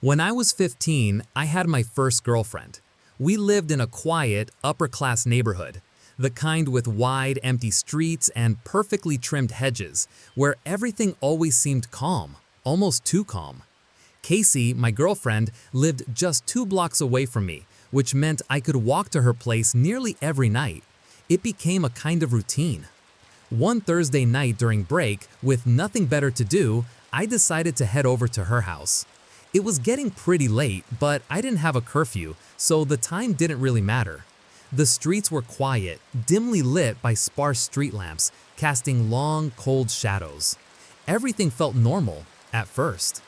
When I was 15, I had my first girlfriend. We lived in a quiet, upper-class neighborhood, the kind with wide, empty streets and perfectly trimmed hedges, where everything always seemed calm, almost too calm. Casey, my girlfriend, lived just 2 blocks away from me, which meant I could walk to her place nearly every night. It became a kind of routine. One Thursday night during break, with nothing better to do, I decided to head over to her house. It was getting pretty late, but I didn't have a curfew, so the time didn't really matter. The streets were quiet, dimly lit by sparse street lamps, casting long, cold shadows. Everything felt normal, at first.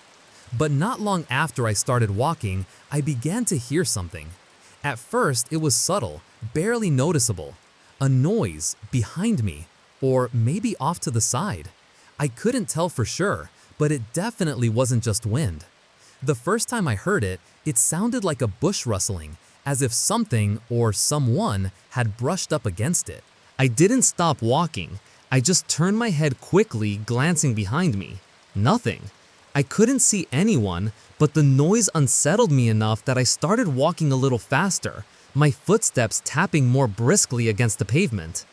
But not long after I started walking, I began to hear something. At first, it was subtle, barely noticeable. A noise behind me, or maybe off to the side. I couldn't tell for sure, but it definitely wasn't just wind. The first time I heard it, it sounded like a bush rustling, as if something or someone had brushed up against it. I didn't stop walking. I just turned my head quickly, glancing behind me. Nothing. I couldn't see anyone, but the noise unsettled me enough that I started walking a little faster, my footsteps tapping more briskly against the pavement.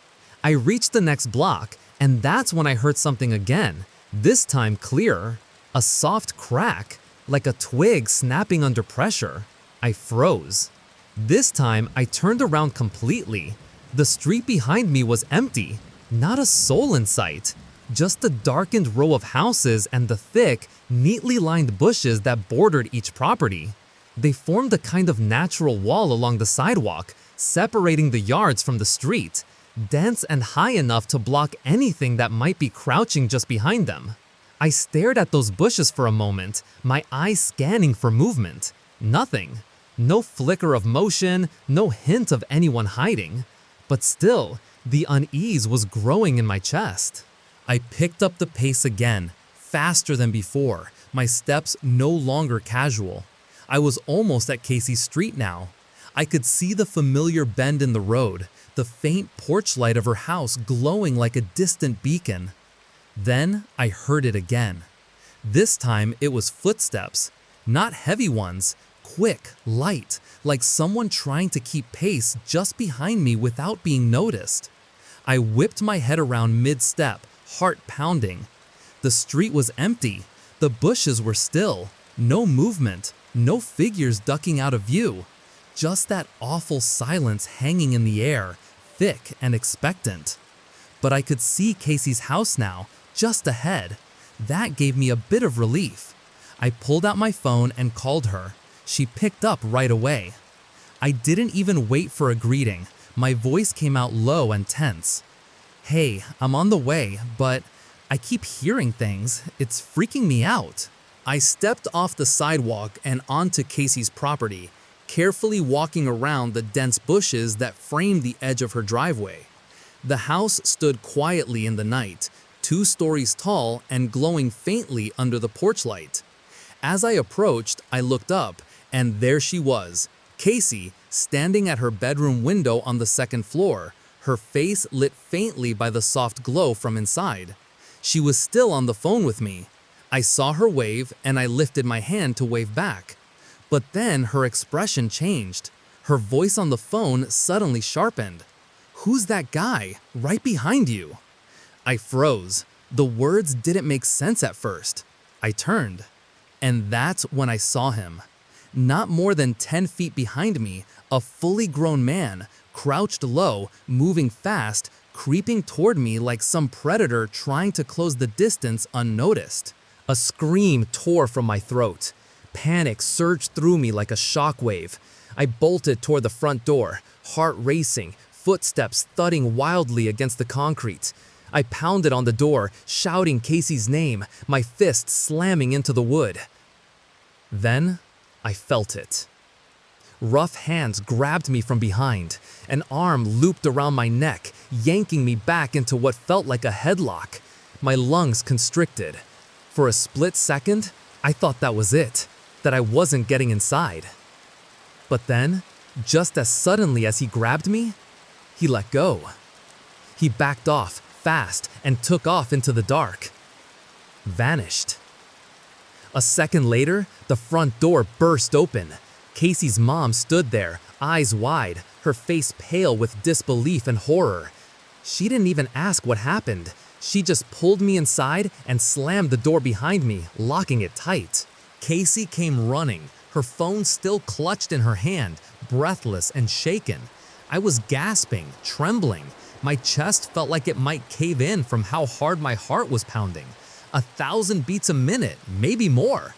I reached the next block, and that's when I heard something again, this time clearer. A soft crack, like a twig snapping under pressure. I froze. This time, I turned around completely. The street behind me was empty, not a soul in sight. Just a darkened row of houses and the thick, neatly lined bushes that bordered each property. They formed a kind of natural wall along the sidewalk, separating the yards from the street, dense and high enough to block anything that might be crouching just behind them. I stared at those bushes for a moment, my eyes scanning for movement. Nothing. No flicker of motion, no hint of anyone hiding. But still, the unease was growing in my chest. I picked up the pace again, faster than before, my steps no longer casual. I was almost at Casey's street now. I could see the familiar bend in the road, the faint porch light of her house glowing like a distant beacon. Then I heard it again. This time it was footsteps, not heavy ones, quick, light, like someone trying to keep pace just behind me without being noticed. I whipped my head around mid-step, heart pounding. The street was empty. The bushes were still. No movement, no figures ducking out of view. Just that awful silence hanging in the air, thick and expectant. But I could see Casey's house now, just ahead. That gave me a bit of relief. I pulled out my phone and called her. She picked up right away. I didn't even wait for a greeting. My voice came out low and tense. "Hey, I'm on the way, but I keep hearing things. It's freaking me out." I stepped off the sidewalk and onto Casey's property, carefully walking around the dense bushes that framed the edge of her driveway. The house stood quietly in the night, 2 stories tall and glowing faintly under the porch light. As I approached, I looked up, and there she was, Casey, standing at her bedroom window on the 2nd floor, her face lit faintly by the soft glow from inside. She was still on the phone with me. I saw her wave, and I lifted my hand to wave back. But then her expression changed. Her voice on the phone suddenly sharpened. "Who's that guy, right behind you?" I froze. The words didn't make sense at first. I turned. And that's when I saw him. Not more than 10 feet behind me, a fully grown man, crouched low, moving fast, creeping toward me like some predator trying to close the distance unnoticed. A scream tore from my throat. Panic surged through me like a shockwave. I bolted toward the front door, heart racing, footsteps thudding wildly against the concrete. I pounded on the door, shouting Casey's name, my fist slamming into the wood. Then I felt it. Rough hands grabbed me from behind. An arm looped around my neck, yanking me back into what felt like a headlock. My lungs constricted. For a split second, I thought that was it, that I wasn't getting inside. But then, just as suddenly as he grabbed me, he let go. He backed off, fast, and took off into the dark. Vanished. A second later, the front door burst open. Casey's mom stood there, eyes wide, her face pale with disbelief and horror. She didn't even ask what happened. She just pulled me inside and slammed the door behind me, locking it tight. Casey came running, her phone still clutched in her hand, breathless and shaken. I was gasping, trembling. My chest felt like it might cave in from how hard my heart was pounding. 1,000 beats a minute, maybe more.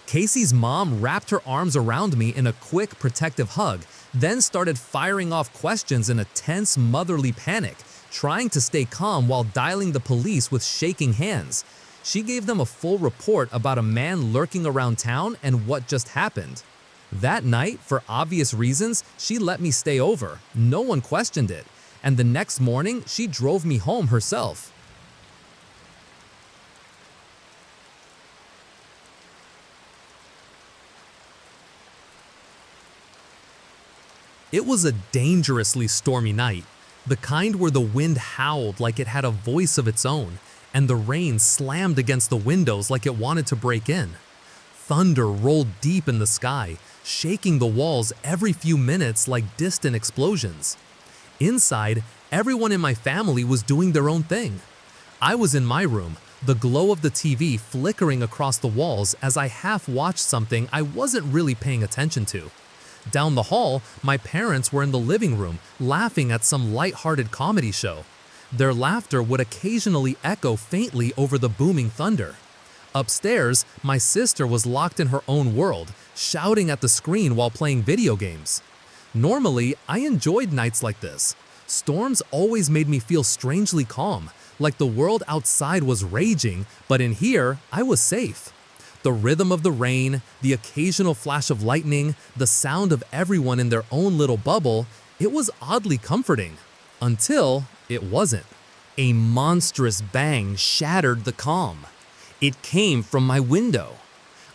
Casey's mom wrapped her arms around me in a quick, protective hug, then started firing off questions in a tense, motherly panic, trying to stay calm while dialing the police with shaking hands. She gave them a full report about a man lurking around town and what just happened. That night, for obvious reasons, she let me stay over. No one questioned it. And the next morning, she drove me home herself. It was a dangerously stormy night, the kind where the wind howled like it had a voice of its own, and the rain slammed against the windows like it wanted to break in. Thunder rolled deep in the sky, shaking the walls every few minutes like distant explosions. Inside, everyone in my family was doing their own thing. I was in my room, the glow of the TV flickering across the walls as I half-watched something I wasn't really paying attention to. Down the hall, my parents were in the living room, laughing at some light-hearted comedy show. Their laughter would occasionally echo faintly over the booming thunder. Upstairs, my sister was locked in her own world, shouting at the screen while playing video games. Normally, I enjoyed nights like this. Storms always made me feel strangely calm, like the world outside was raging, but in here, I was safe. The rhythm of the rain, the occasional flash of lightning, the sound of everyone in their own little bubble, it was oddly comforting. Until it wasn't. A monstrous bang shattered the calm. It came from my window.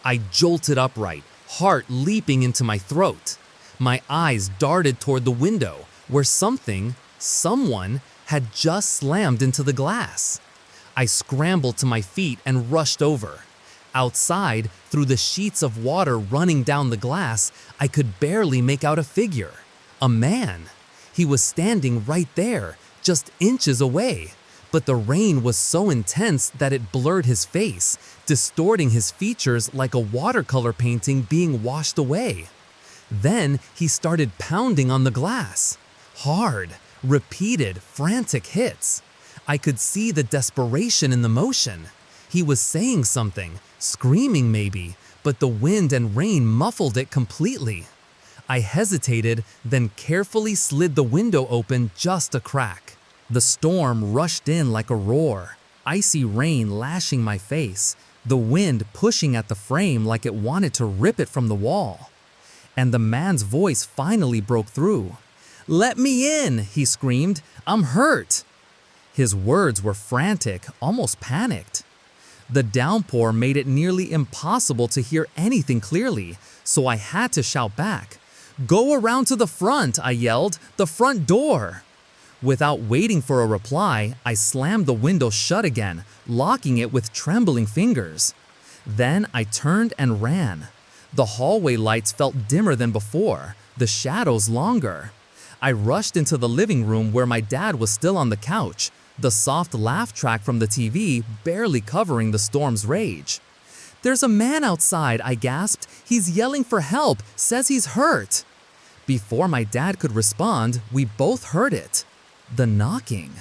I jolted upright, heart leaping into my throat. My eyes darted toward the window, where someone had just slammed into the glass. I scrambled to my feet and rushed over. Outside, through the sheets of water running down the glass, I could barely make out a figure. A man. He was standing right there, just inches away. But the rain was so intense that it blurred his face, distorting his features like a watercolor painting being washed away. Then he started pounding on the glass. Hard, repeated, frantic hits. I could see the desperation in the motion. He was saying something, screaming maybe, but the wind and rain muffled it completely. I hesitated, then carefully slid the window open just a crack. The storm rushed in like a roar, icy rain lashing my face, the wind pushing at the frame like it wanted to rip it from the wall. And the man's voice finally broke through. "Let me in," he screamed. "I'm hurt." His words were frantic, almost panicked. The downpour made it nearly impossible to hear anything clearly, so I had to shout back. "Go around to the front," I yelled, "the front door." Without waiting for a reply, I slammed the window shut again, locking it with trembling fingers. Then I turned and ran. The hallway lights felt dimmer than before, the shadows longer. I rushed into the living room where my dad was still on the couch, the soft laugh track from the TV barely covering the storm's rage. "There's a man outside," I gasped. "He's yelling for help, says he's hurt." Before my dad could respond, we both heard it. The knocking.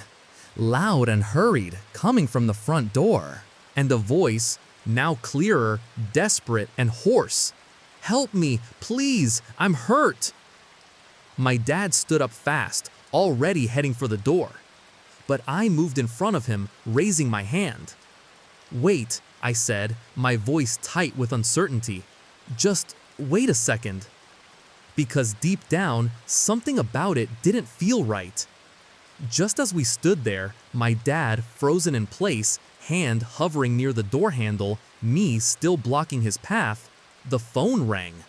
Loud and hurried, coming from the front door. And a voice, now clearer, desperate, and hoarse. "Help me, please, I'm hurt." My dad stood up fast, already heading for the door. But I moved in front of him, raising my hand. "Wait," I said, my voice tight with uncertainty. "Just wait a second." Because deep down, something about it didn't feel right. Just as we stood there, my dad, frozen in place, hand hovering near the door handle, me still blocking his path, the phone rang.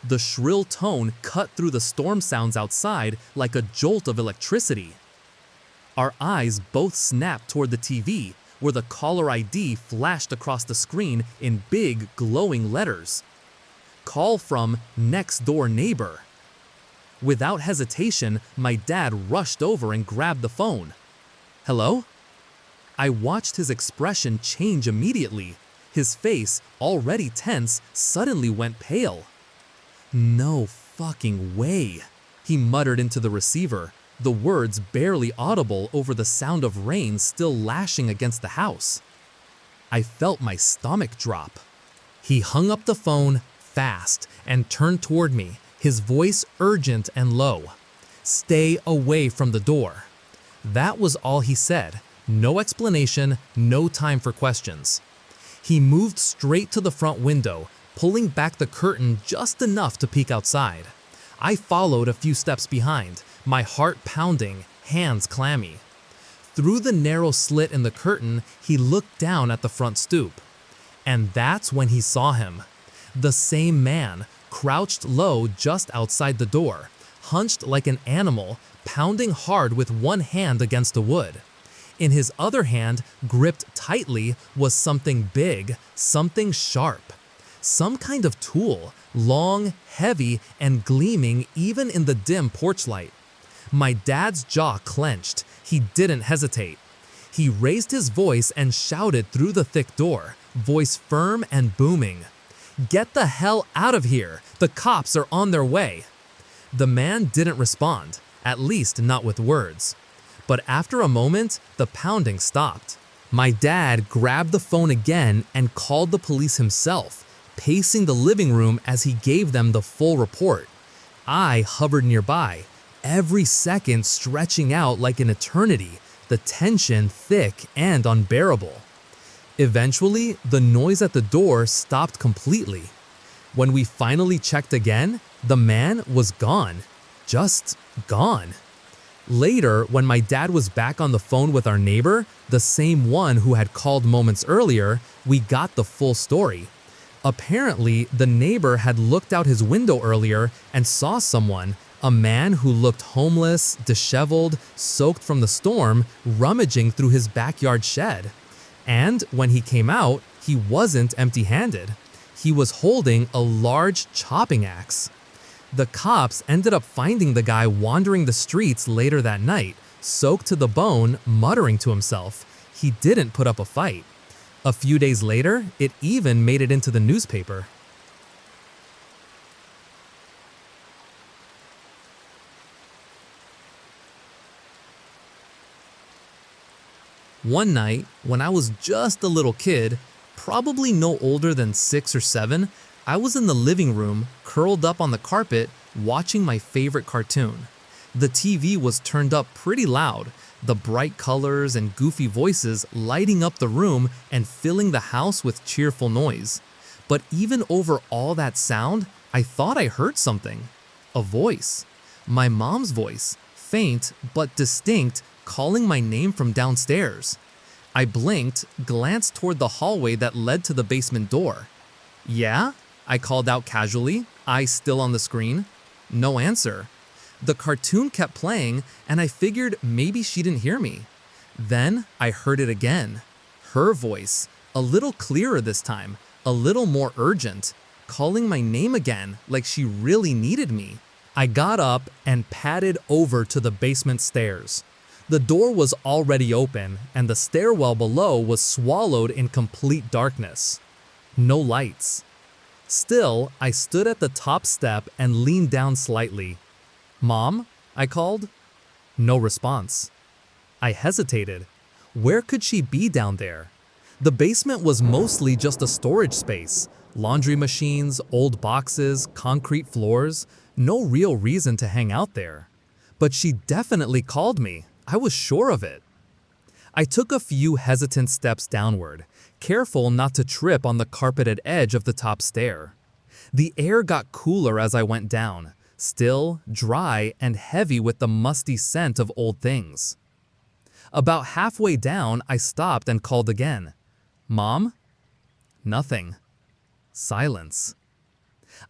The shrill tone cut through the storm sounds outside like a jolt of electricity. Our eyes both snapped toward the TV, where the caller ID flashed across the screen in big, glowing letters. Call from next door neighbor. Without hesitation, my dad rushed over and grabbed the phone. Hello? I watched his expression change immediately. His face, already tense, suddenly went pale. No fucking way, he muttered into the receiver, the words barely audible over the sound of rain still lashing against the house. I felt my stomach drop. He hung up the phone fast and turned toward me, his voice urgent and low. Stay away from the door. That was all he said. No explanation, no time for questions. He moved straight to the front window, pulling back the curtain just enough to peek outside. I followed a few steps behind, my heart pounding, hands clammy. Through the narrow slit in the curtain, he looked down at the front stoop. And that's when he saw him. The same man, crouched low just outside the door, hunched like an animal, pounding hard with one hand against the wood. In his other hand, gripped tightly, was something big, something sharp. Some kind of tool, long, heavy, and gleaming even in the dim porch light. My dad's jaw clenched. He didn't hesitate. He raised his voice and shouted through the thick door, voice firm and booming. Get the hell out of here! The cops are on their way! The man didn't respond, at least not with words. But after a moment, the pounding stopped. My dad grabbed the phone again and called the police himself, pacing the living room as he gave them the full report. I hovered nearby, every second stretching out like an eternity, the tension thick and unbearable. Eventually, the noise at the door stopped completely. When we finally checked again, the man was gone. Just gone. Later, when my dad was back on the phone with our neighbor, the same one who had called moments earlier, we got the full story. Apparently, the neighbor had looked out his window earlier and saw someone, a man who looked homeless, disheveled, soaked from the storm, rummaging through his backyard shed. And when he came out, he wasn't empty-handed. He was holding a large chopping axe. The cops ended up finding the guy wandering the streets later that night, soaked to the bone, muttering to himself. He didn't put up a fight. A few days later, it even made it into the newspaper. One night, when I was just a little kid, probably no older than 6 or 7, I was in the living room, curled up on the carpet, watching my favorite cartoon. The TV was turned up pretty loud, the bright colors and goofy voices lighting up the room and filling the house with cheerful noise. But even over all that sound, I thought I heard something. A voice. My mom's voice, faint but distinct, calling my name from downstairs. I blinked, glanced toward the hallway that led to the basement door. Yeah? I called out casually, eyes still on the screen. No answer. The cartoon kept playing, and I figured maybe she didn't hear me. Then I heard it again. Her voice, a little clearer this time, a little more urgent, calling my name again like she really needed me. I got up and padded over to the basement stairs. The door was already open, and the stairwell below was swallowed in complete darkness. No lights. Still, I stood at the top step and leaned down slightly. "Mom?" I called. No response. I hesitated. Where could she be down there? The basement was mostly just a storage space. Laundry machines, old boxes, concrete floors. No real reason to hang out there. But she definitely called me. I was sure of it. I took a few hesitant steps downward, careful not to trip on the carpeted edge of the top stair. The air got cooler as I went down, still, dry, and heavy with the musty scent of old things. About halfway down, I stopped and called again. "Mom?" Nothing. Silence.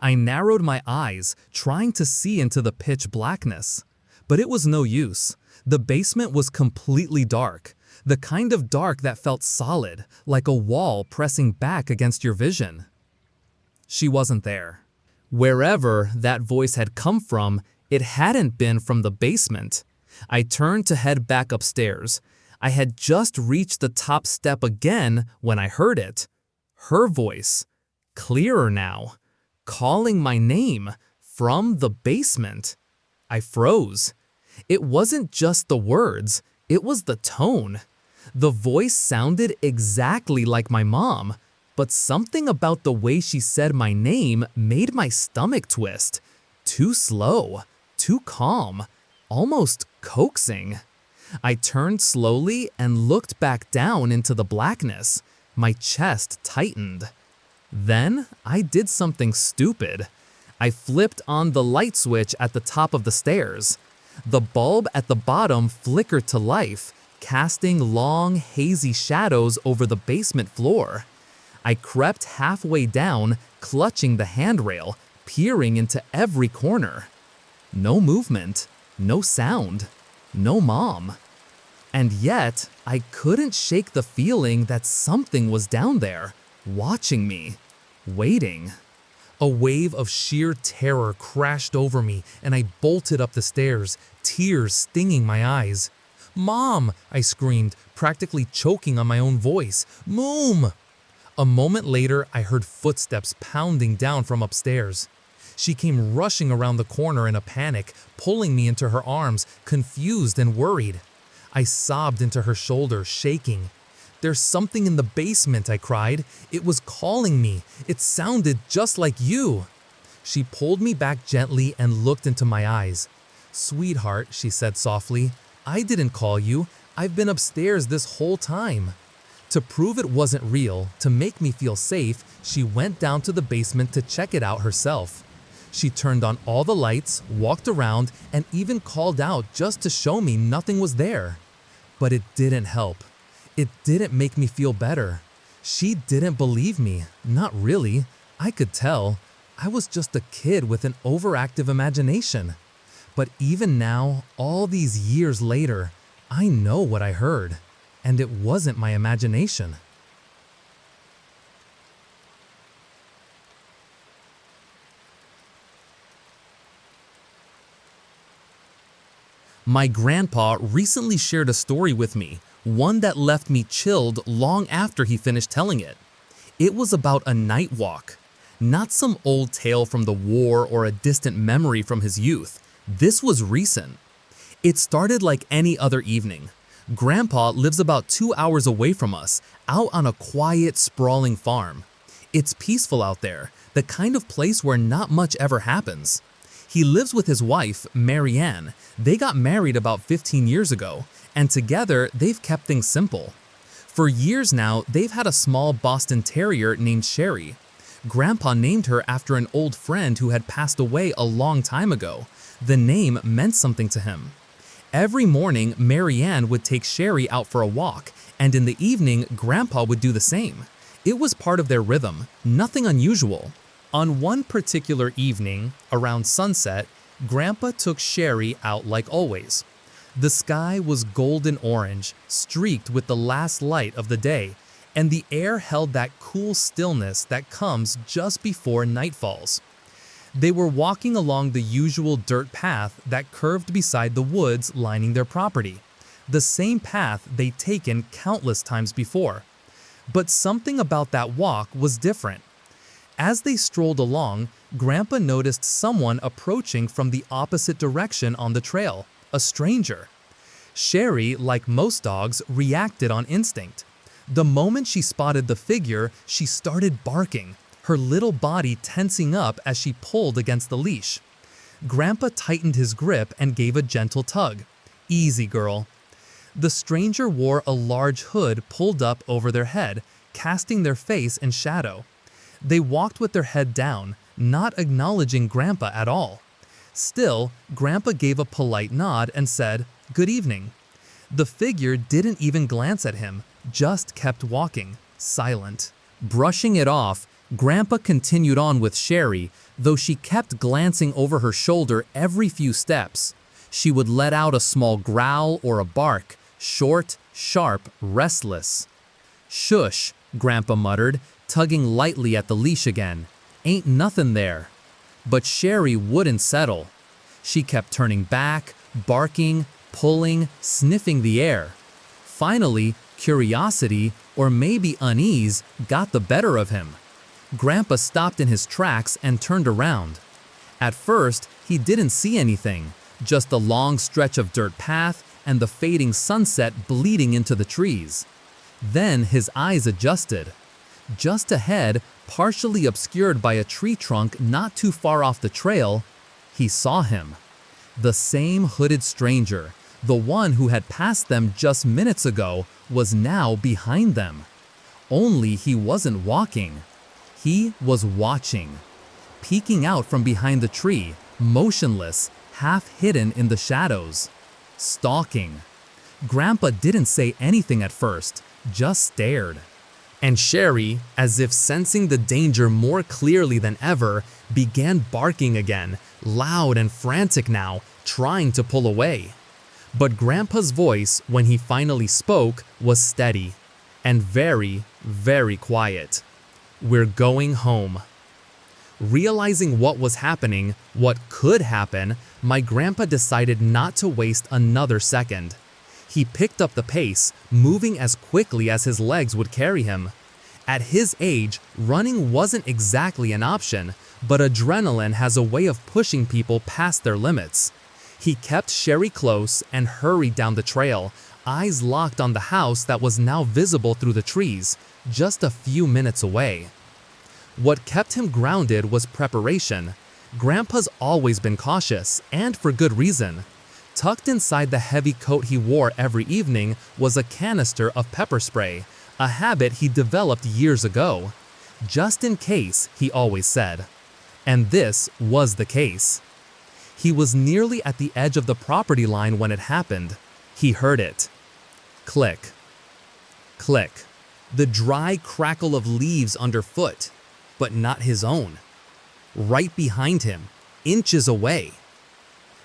I narrowed my eyes, trying to see into the pitch blackness. But it was no use. The basement was completely dark. The kind of dark that felt solid, like a wall pressing back against your vision. She wasn't there. Wherever that voice had come from, it hadn't been from the basement. I turned to head back upstairs. I had just reached the top step again when I heard it. Her voice, clearer now, calling my name from the basement. I froze. It wasn't just the words, it was the tone. The voice sounded exactly like my mom, but something about the way she said my name made my stomach twist. Too slow, too calm, almost coaxing. I turned slowly and looked back down into the blackness. My chest tightened. Then I did something stupid. I flipped on the light switch at the top of the stairs. The bulb at the bottom flickered to life, casting long, hazy shadows over the basement floor. I crept halfway down, clutching the handrail, peering into every corner. No movement, no sound, no mom. And yet, I couldn't shake the feeling that something was down there, watching me, waiting. A wave of sheer terror crashed over me, and I bolted up the stairs, tears stinging my eyes. "Mom!" I screamed, practically choking on my own voice. "Moom!" A moment later, I heard footsteps pounding down from upstairs. She came rushing around the corner in a panic, pulling me into her arms, confused and worried. I sobbed into her shoulder, shaking. "There's something in the basement," I cried. "It was calling me. It sounded just like you." She pulled me back gently and looked into my eyes. "Sweetheart," she said softly, "I didn't call you. I've been upstairs this whole time." To prove it wasn't real, to make me feel safe, she went down to the basement to check it out herself. She turned on all the lights, walked around, and even called out just to show me nothing was there. But it didn't help. It didn't make me feel better. She didn't believe me. Not really. I could tell. I was just a kid with an overactive imagination. But even now, all these years later, I know what I heard. And it wasn't my imagination. My grandpa recently shared a story with me, one that left me chilled long after he finished telling it. It was about a night walk. Not some old tale from the war or a distant memory from his youth. This was recent. It started like any other evening. Grandpa lives about 2 hours away from us, out on a quiet, sprawling farm. It's peaceful out there, the kind of place where not much ever happens. He lives with his wife, Mary Ann. They got married about 15 years ago, and together they've kept things simple. For years now, they've had a small Boston Terrier named Sherry. Grandpa named her after an old friend who had passed away a long time ago. The name meant something to him. Every morning, Mary Ann would take Sherry out for a walk, and in the evening, Grandpa would do the same. It was part of their rhythm, nothing unusual. On one particular evening, around sunset, Grandpa took Sherry out like always. The sky was golden orange, streaked with the last light of the day, and the air held that cool stillness that comes just before night falls. They were walking along the usual dirt path that curved beside the woods lining their property, the same path they'd taken countless times before. But something about that walk was different. As they strolled along, Grandpa noticed someone approaching from the opposite direction on the trail, a stranger. Sherry, like most dogs, reacted on instinct. The moment she spotted the figure, she started barking, her little body tensing up as she pulled against the leash. Grandpa tightened his grip and gave a gentle tug. "Easy, girl." The stranger wore a large hood pulled up over their head, casting their face in shadow. They walked with their head down, not acknowledging Grandpa at all. Still, Grandpa gave a polite nod and said, "Good evening." The figure didn't even glance at him, just kept walking, silent. Brushing it off, Grandpa continued on with Sherry, though she kept glancing over her shoulder every few steps. She would let out a small growl or a bark, short, sharp, restless. "Shush," Grandpa muttered, tugging lightly at the leash again. "Ain't nothing there." But Sherry wouldn't settle. She kept turning back, barking, pulling, sniffing the air. Finally, curiosity, or maybe unease, got the better of him. Grandpa stopped in his tracks and turned around. At first, he didn't see anything, just a long stretch of dirt path and the fading sunset bleeding into the trees. Then his eyes adjusted. Just ahead, partially obscured by a tree trunk not too far off the trail, he saw him. The same hooded stranger, the one who had passed them just minutes ago, was now behind them. Only he wasn't walking. He was watching. Peeking out from behind the tree, motionless, half hidden in the shadows. Stalking. Grandpa didn't say anything at first, just stared. And Sherry, as if sensing the danger more clearly than ever, began barking again, loud and frantic now, trying to pull away. But Grandpa's voice, when he finally spoke, was steady and very, very quiet. "We're going home." Realizing what was happening, what could happen, my grandpa decided not to waste another second. He picked up the pace, moving as quickly as his legs would carry him. At his age, running wasn't exactly an option, but adrenaline has a way of pushing people past their limits. He kept Sherry close and hurried down the trail, eyes locked on the house that was now visible through the trees, just a few minutes away. What kept him grounded was preparation. Grandpa's always been cautious, and for good reason. Tucked inside the heavy coat he wore every evening was a canister of pepper spray, a habit he developed years ago. Just in case, he always said. And this was the case. He was nearly at the edge of the property line when it happened. He heard it. Click. Click. The dry crackle of leaves underfoot, but not his own. Right behind him, inches away.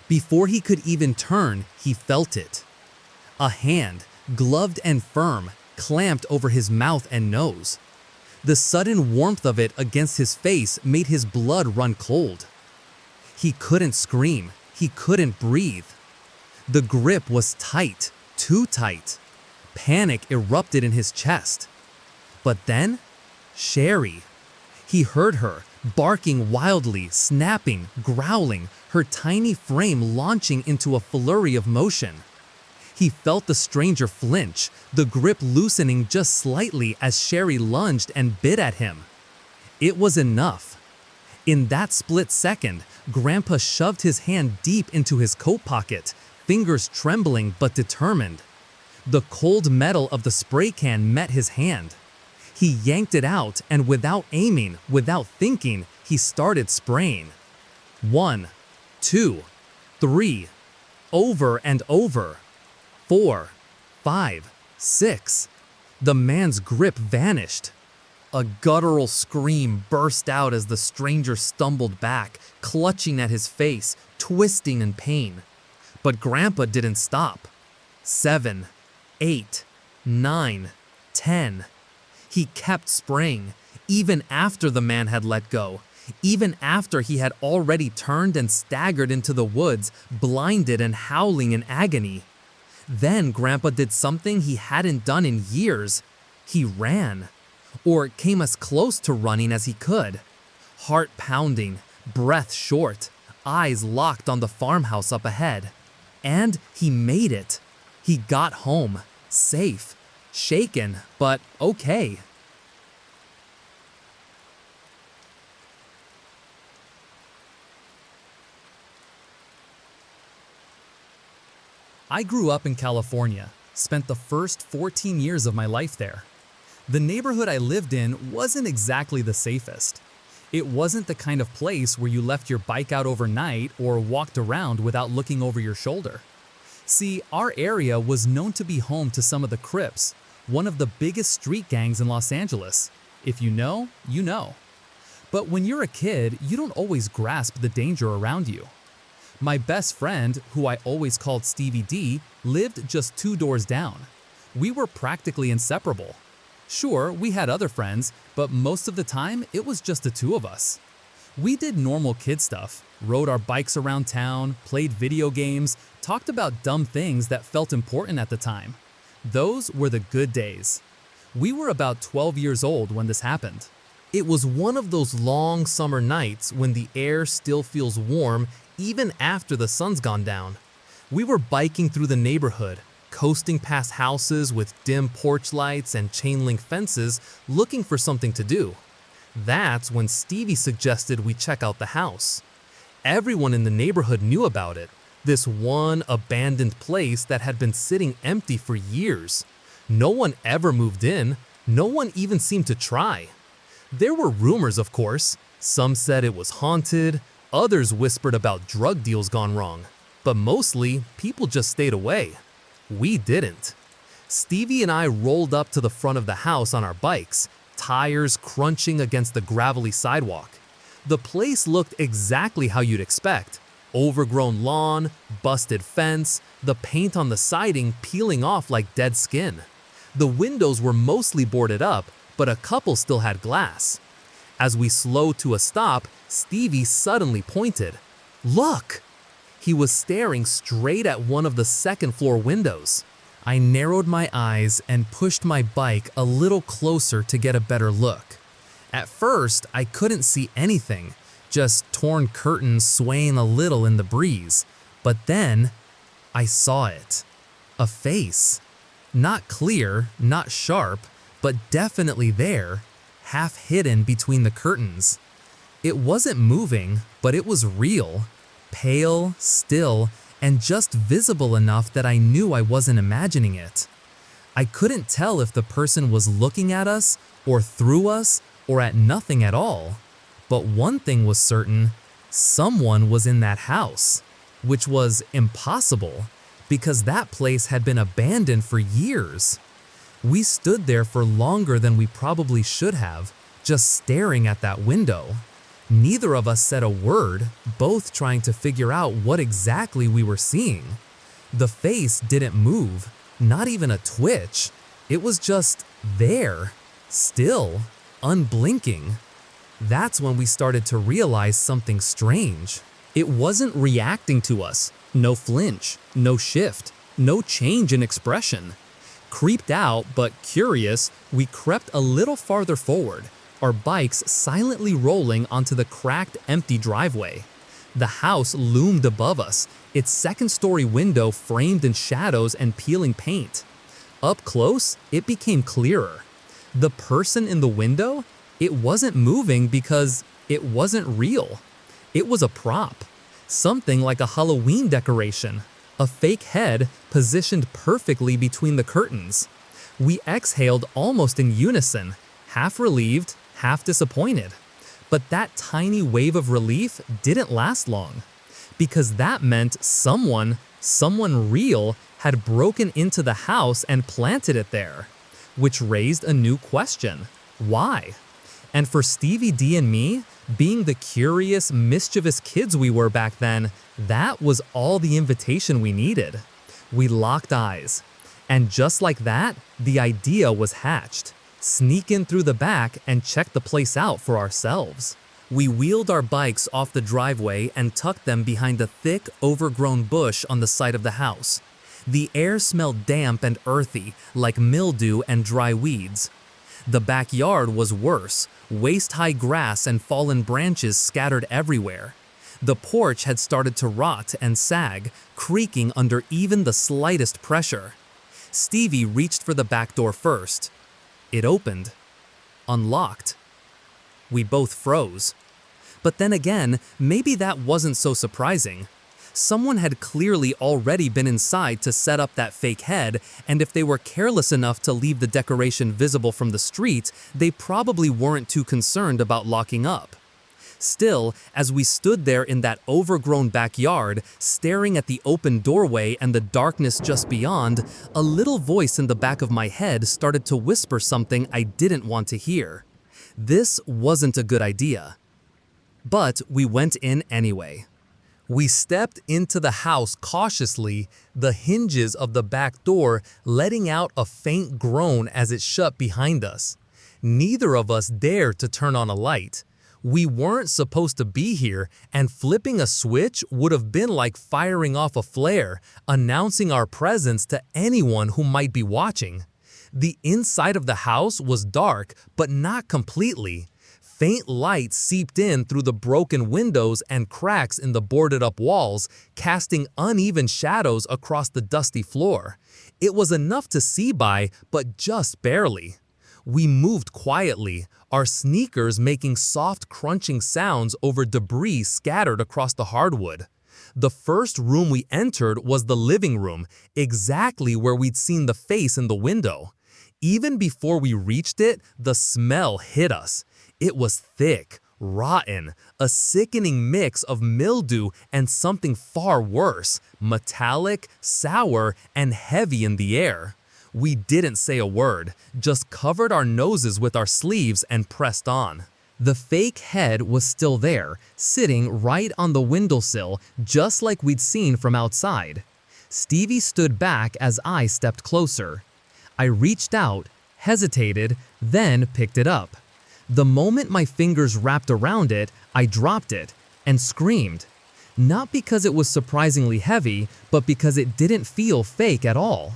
Before he could even turn, he felt it. A hand, gloved and firm, clamped over his mouth and nose. The sudden warmth of it against his face made his blood run cold. He couldn't scream. He couldn't breathe. The grip was tight, too tight. Panic erupted in his chest. But then, Sherry. He heard her, barking wildly, snapping, growling, her tiny frame launching into a flurry of motion. He felt the stranger flinch, the grip loosening just slightly as Sherry lunged and bit at him. It was enough. In that split second, Grandpa shoved his hand deep into his coat pocket, fingers trembling but determined. The cold metal of the spray can met his hand. He yanked it out and without aiming, without thinking, he started spraying. 1, 2, 3, over and over. 4, 5, 6. The man's grip vanished. A guttural scream burst out as the stranger stumbled back, clutching at his face, twisting in pain. But Grandpa didn't stop. 7, 8, 9, 10. He kept spraying, even after the man had let go, even after he had already turned and staggered into the woods, blinded and howling in agony. Then Grandpa did something he hadn't done in years. He ran, or came as close to running as he could. Heart pounding, breath short, eyes locked on the farmhouse up ahead. And he made it. He got home, safe, shaken, but okay. I grew up in California, spent the first 14 years of my life there. The neighborhood I lived in wasn't exactly the safest. It wasn't the kind of place where you left your bike out overnight or walked around without looking over your shoulder. See, our area was known to be home to some of the Crips, one of the biggest street gangs in Los Angeles. If you know, you know. But when you're a kid, you don't always grasp the danger around you. My best friend, who I always called Stevie D, lived just 2 doors down. We were practically inseparable. Sure, we had other friends, but most of the time it was just the two of us. We did normal kid stuff, rode our bikes around town, played video games, talked about dumb things that felt important at the time. Those were the good days. We were about 12 years old when this happened. It was one of those long summer nights when the air still feels warm even after the sun's gone down. We were biking through the neighborhood, coasting past houses with dim porch lights and chain link fences, looking for something to do. That's when Stevie suggested we check out the house. Everyone in the neighborhood knew about it, this one abandoned place that had been sitting empty for years. No one ever moved in, no one even seemed to try. There were rumors, of course. Some said it was haunted, others whispered about drug deals gone wrong, but mostly people just stayed away. We didn't. Stevie and I rolled up to the front of the house on our bikes, tires crunching against the gravelly sidewalk. The place looked exactly how you'd expect. Overgrown lawn, busted fence, the paint on the siding peeling off like dead skin. The windows were mostly boarded up, but a couple still had glass. As we slowed to a stop, Stevie suddenly pointed. Look! He was staring straight at one of the second-floor windows. I narrowed my eyes and pushed my bike a little closer to get a better look. At first, I couldn't see anything, just torn curtains swaying a little in the breeze. But then, I saw it. A face. Not clear, not sharp, but definitely there, half hidden between the curtains. It wasn't moving, but it was real, pale, still, and just visible enough that I knew I wasn't imagining it. I couldn't tell if the person was looking at us, or through us, or at nothing at all. But one thing was certain, someone was in that house, which was impossible, because that place had been abandoned for years. We stood there for longer than we probably should have, just staring at that window. Neither of us said a word, both trying to figure out what exactly we were seeing. The face didn't move, not even a twitch. It was just there, still, unblinking. That's when we started to realize something strange. It wasn't reacting to us. No flinch, no shift, no change in expression. Creeped out but curious, we crept a little farther forward, our bikes silently rolling onto the cracked, empty driveway. The house loomed above us, its second-story window framed in shadows and peeling paint. Up close, it became clearer. The person in the window, it wasn't moving because it wasn't real. It was a prop, something like a Halloween decoration. A fake head positioned perfectly between the curtains. We exhaled almost in unison, half relieved, half disappointed. But that tiny wave of relief didn't last long, because that meant someone real, had broken into the house and planted it there, which raised a new question. Why? And for Stevie D and me, being the curious, mischievous kids we were back then, that was all the invitation we needed. We locked eyes. And just like that, the idea was hatched. Sneak in through the back and check the place out for ourselves. We wheeled our bikes off the driveway and tucked them behind a thick, overgrown bush on the side of the house. The air smelled damp and earthy, like mildew and dry weeds. The backyard was worse, waist-high grass and fallen branches scattered everywhere. The porch had started to rot and sag, creaking under even the slightest pressure. Stevie reached for the back door first. It opened. Unlocked. We both froze. But then again, maybe that wasn't so surprising. Someone had clearly already been inside to set up that fake head, and if they were careless enough to leave the decoration visible from the street, they probably weren't too concerned about locking up. Still, as we stood there in that overgrown backyard, staring at the open doorway and the darkness just beyond, a little voice in the back of my head started to whisper something I didn't want to hear. This wasn't a good idea. But we went in anyway. We stepped into the house cautiously, the hinges of the back door letting out a faint groan as it shut behind us. Neither of us dared to turn on a light. We weren't supposed to be here, and flipping a switch would have been like firing off a flare, announcing our presence to anyone who might be watching. The inside of the house was dark, but not completely. Faint light seeped in through the broken windows and cracks in the boarded-up walls, casting uneven shadows across the dusty floor. It was enough to see by, but just barely. We moved quietly, our sneakers making soft crunching sounds over debris scattered across the hardwood. The first room we entered was the living room, exactly where we'd seen the face in the window. Even before we reached it, the smell hit us. It was thick, rotten, a sickening mix of mildew and something far worse, metallic, sour, and heavy in the air. We didn't say a word, just covered our noses with our sleeves and pressed on. The fake head was still there, sitting right on the windowsill, just like we'd seen from outside. Stevie stood back as I stepped closer. I reached out, hesitated, then picked it up. The moment my fingers wrapped around it, I dropped it and screamed. Not because it was surprisingly heavy, but because it didn't feel fake at all.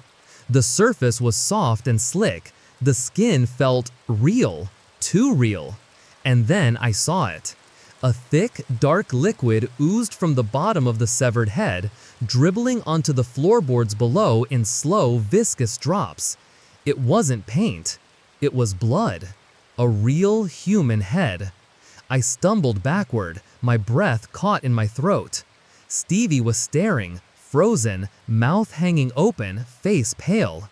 The surface was soft and slick. The skin felt real, too real. And then I saw it. A thick, dark liquid oozed from the bottom of the severed head, dribbling onto the floorboards below in slow, viscous drops. It wasn't paint. It was blood. A real human head. I stumbled backward, my breath caught in my throat. Stevie was staring, frozen, mouth hanging open, face pale.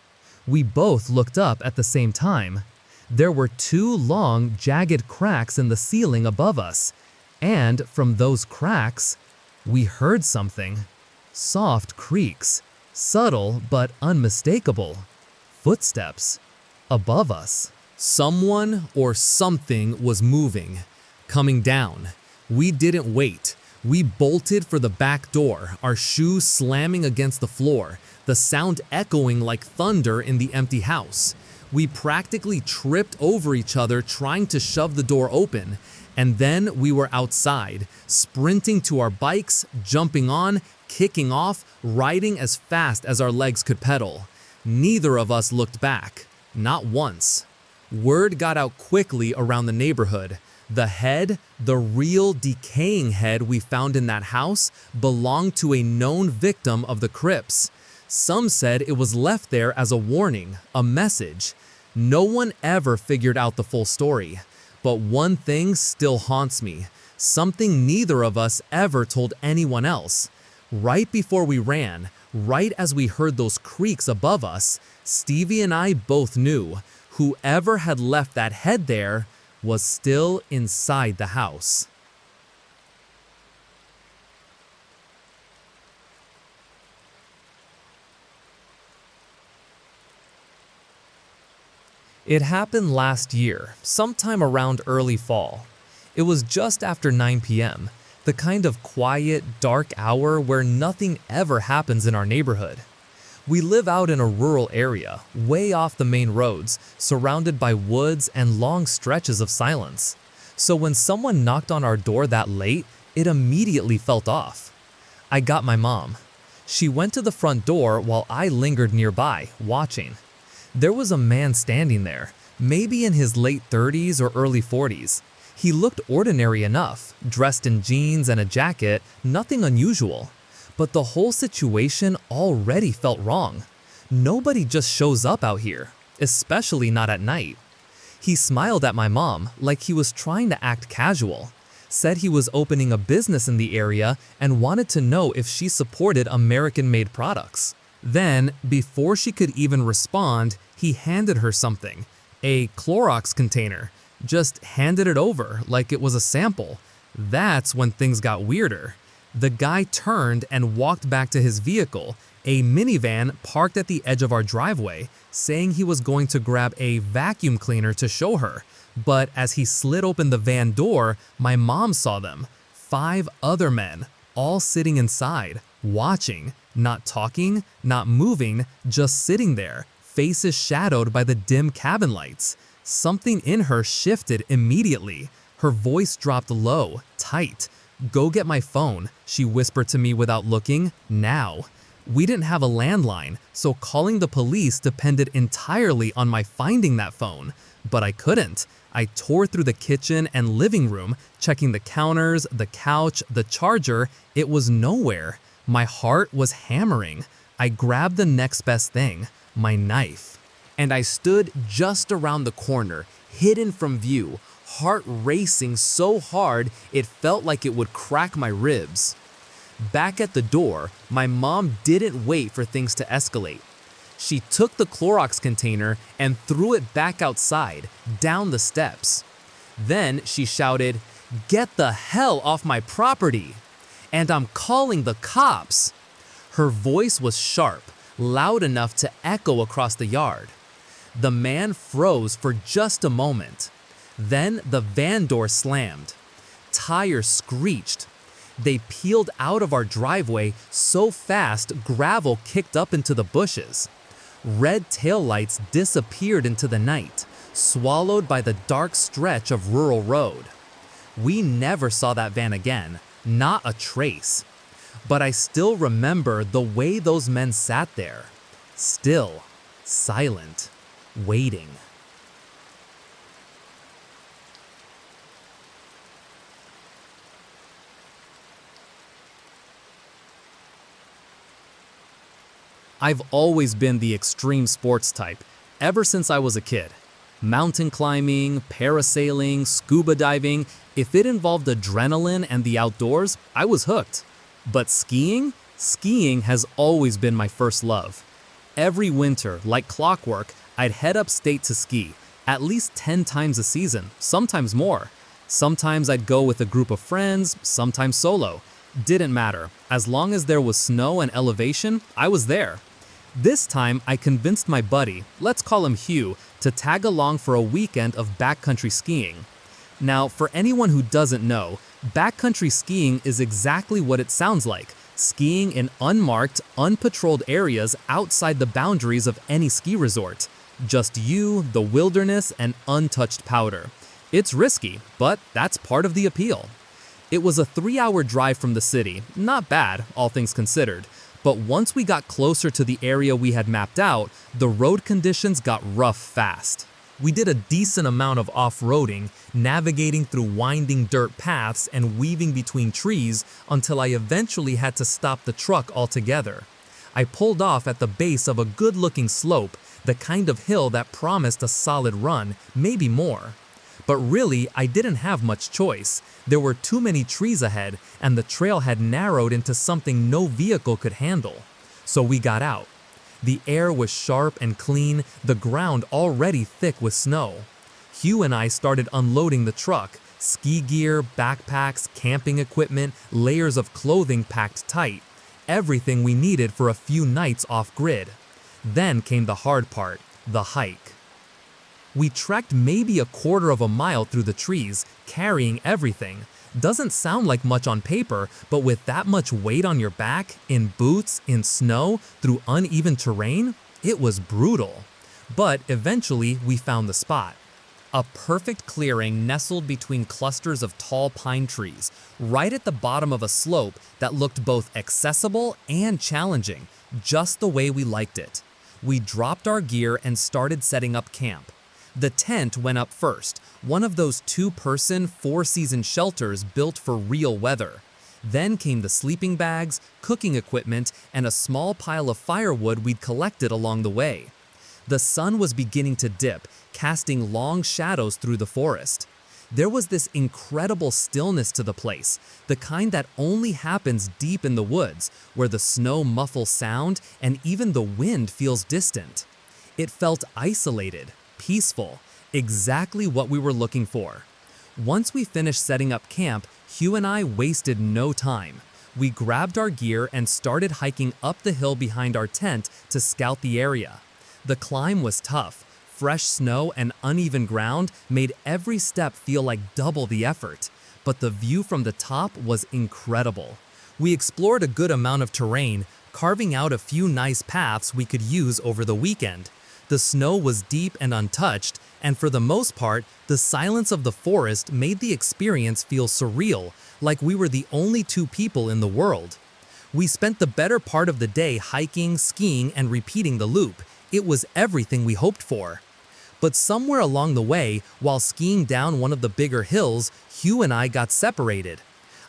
We both looked up at the same time. There were two long, jagged cracks in the ceiling above us, and from those cracks, we heard something. Soft creaks, subtle but unmistakable. Footsteps above us. Someone or something was moving, coming down. We didn't wait. We bolted for the back door, our shoes slamming against the floor, the sound echoing like thunder in the empty house. We practically tripped over each other trying to shove the door open, and then we were outside, sprinting to our bikes, jumping on, kicking off, riding as fast as our legs could pedal. Neither of us looked back, not once. Word got out quickly around the neighborhood. The head, the real decaying head we found in that house, belonged to a known victim of the Crips. Some said it was left there as a warning, a message. No one ever figured out the full story. But one thing still haunts me, something neither of us ever told anyone else. Right before we ran, right as we heard those creaks above us, Stevie and I both knew whoever had left that head there was still inside the house. It happened last year, sometime around early fall. It was just after 9 p.m., the kind of quiet, dark hour where nothing ever happens in our neighborhood. We live out in a rural area, way off the main roads, surrounded by woods and long stretches of silence. So when someone knocked on our door that late, it immediately felt off. I got my mom. She went to the front door while I lingered nearby, watching. There was a man standing there, maybe in his late 30s or early 40s. He looked ordinary enough, dressed in jeans and a jacket, nothing unusual. But the whole situation already felt wrong. Nobody just shows up out here, especially not at night. He smiled at my mom like he was trying to act casual, said he was opening a business in the area and wanted to know if she supported American-made products. Then, before she could even respond, he handed her something, a Clorox container, just handed it over like it was a sample. That's when things got weirder. The guy turned and walked back to his vehicle, a minivan parked at the edge of our driveway, saying he was going to grab a vacuum cleaner to show her. But as he slid open the van door, my mom saw them. 5 other men, all sitting inside, watching, not talking, not moving, just sitting there, faces shadowed by the dim cabin lights. Something in her shifted immediately. Her voice dropped low, tight. "Go get my phone," she whispered to me without looking, "now." We didn't have a landline, so calling the police depended entirely on my finding that phone. But I couldn't. I tore through the kitchen and living room, checking the counters, the couch, the charger. It was nowhere. My heart was hammering. I grabbed the next best thing, my knife. And I stood just around the corner, hidden from view, heart racing so hard it felt like it would crack my ribs. Back at the door, my mom didn't wait for things to escalate. She took the Clorox container and threw it back outside, down the steps. Then she shouted, "Get the hell off my property! And I'm calling the cops!" Her voice was sharp, loud enough to echo across the yard. The man froze for just a moment. Then the van door slammed. Tires screeched. They peeled out of our driveway so fast gravel kicked up into the bushes. Red taillights disappeared into the night, swallowed by the dark stretch of rural road. We never saw that van again, not a trace. But I still remember the way those men sat there, still, silent, waiting. I've always been the extreme sports type, ever since I was a kid. Mountain climbing, parasailing, scuba diving, if it involved adrenaline and the outdoors, I was hooked. But skiing? Skiing has always been my first love. Every winter, like clockwork, I'd head upstate to ski, at least 10 times a season, sometimes more. Sometimes I'd go with a group of friends, sometimes solo. Didn't matter. As long as there was snow and elevation, I was there. This time, I convinced my buddy, let's call him Hugh, to tag along for a weekend of backcountry skiing. Now, for anyone who doesn't know, backcountry skiing is exactly what it sounds like, skiing in unmarked, unpatrolled areas outside the boundaries of any ski resort. Just you, the wilderness, and untouched powder. It's risky, but that's part of the appeal. It was a 3-hour drive from the city, not bad, all things considered. But once we got closer to the area we had mapped out, the road conditions got rough fast. We did a decent amount of off-roading, navigating through winding dirt paths and weaving between trees until I eventually had to stop the truck altogether. I pulled off at the base of a good-looking slope, the kind of hill that promised a solid run, maybe more. But really, I didn't have much choice. There were too many trees ahead, and the trail had narrowed into something no vehicle could handle. So we got out. The air was sharp and clean, the ground already thick with snow. Hugh and I started unloading the truck, ski gear, backpacks, camping equipment, layers of clothing packed tight. Everything we needed for a few nights off-grid. Then came the hard part, the hike. We trekked maybe a quarter of a mile through the trees, carrying everything. Doesn't sound like much on paper, but with that much weight on your back, in boots, in snow, through uneven terrain, it was brutal. But eventually, we found the spot. A perfect clearing nestled between clusters of tall pine trees, right at the bottom of a slope that looked both accessible and challenging, just the way we liked it. We dropped our gear and started setting up camp. The tent went up first, one of those 2-person, 4-season shelters built for real weather. Then came the sleeping bags, cooking equipment, and a small pile of firewood we'd collected along the way. The sun was beginning to dip, casting long shadows through the forest. There was this incredible stillness to the place, the kind that only happens deep in the woods, where the snow muffles sound and even the wind feels distant. It felt isolated, peaceful, exactly what we were looking for. Once we finished setting up camp, Hugh and I wasted no time. We grabbed our gear and started hiking up the hill behind our tent to scout the area. The climb was tough. Fresh snow and uneven ground made every step feel like double the effort. But the view from the top was incredible. We explored a good amount of terrain, carving out a few nice paths we could use over the weekend. The snow was deep and untouched, and for the most part, the silence of the forest made the experience feel surreal, like we were the only two people in the world. We spent the better part of the day hiking, skiing, and repeating the loop. It was everything we hoped for. But somewhere along the way, while skiing down one of the bigger hills, Hugh and I got separated.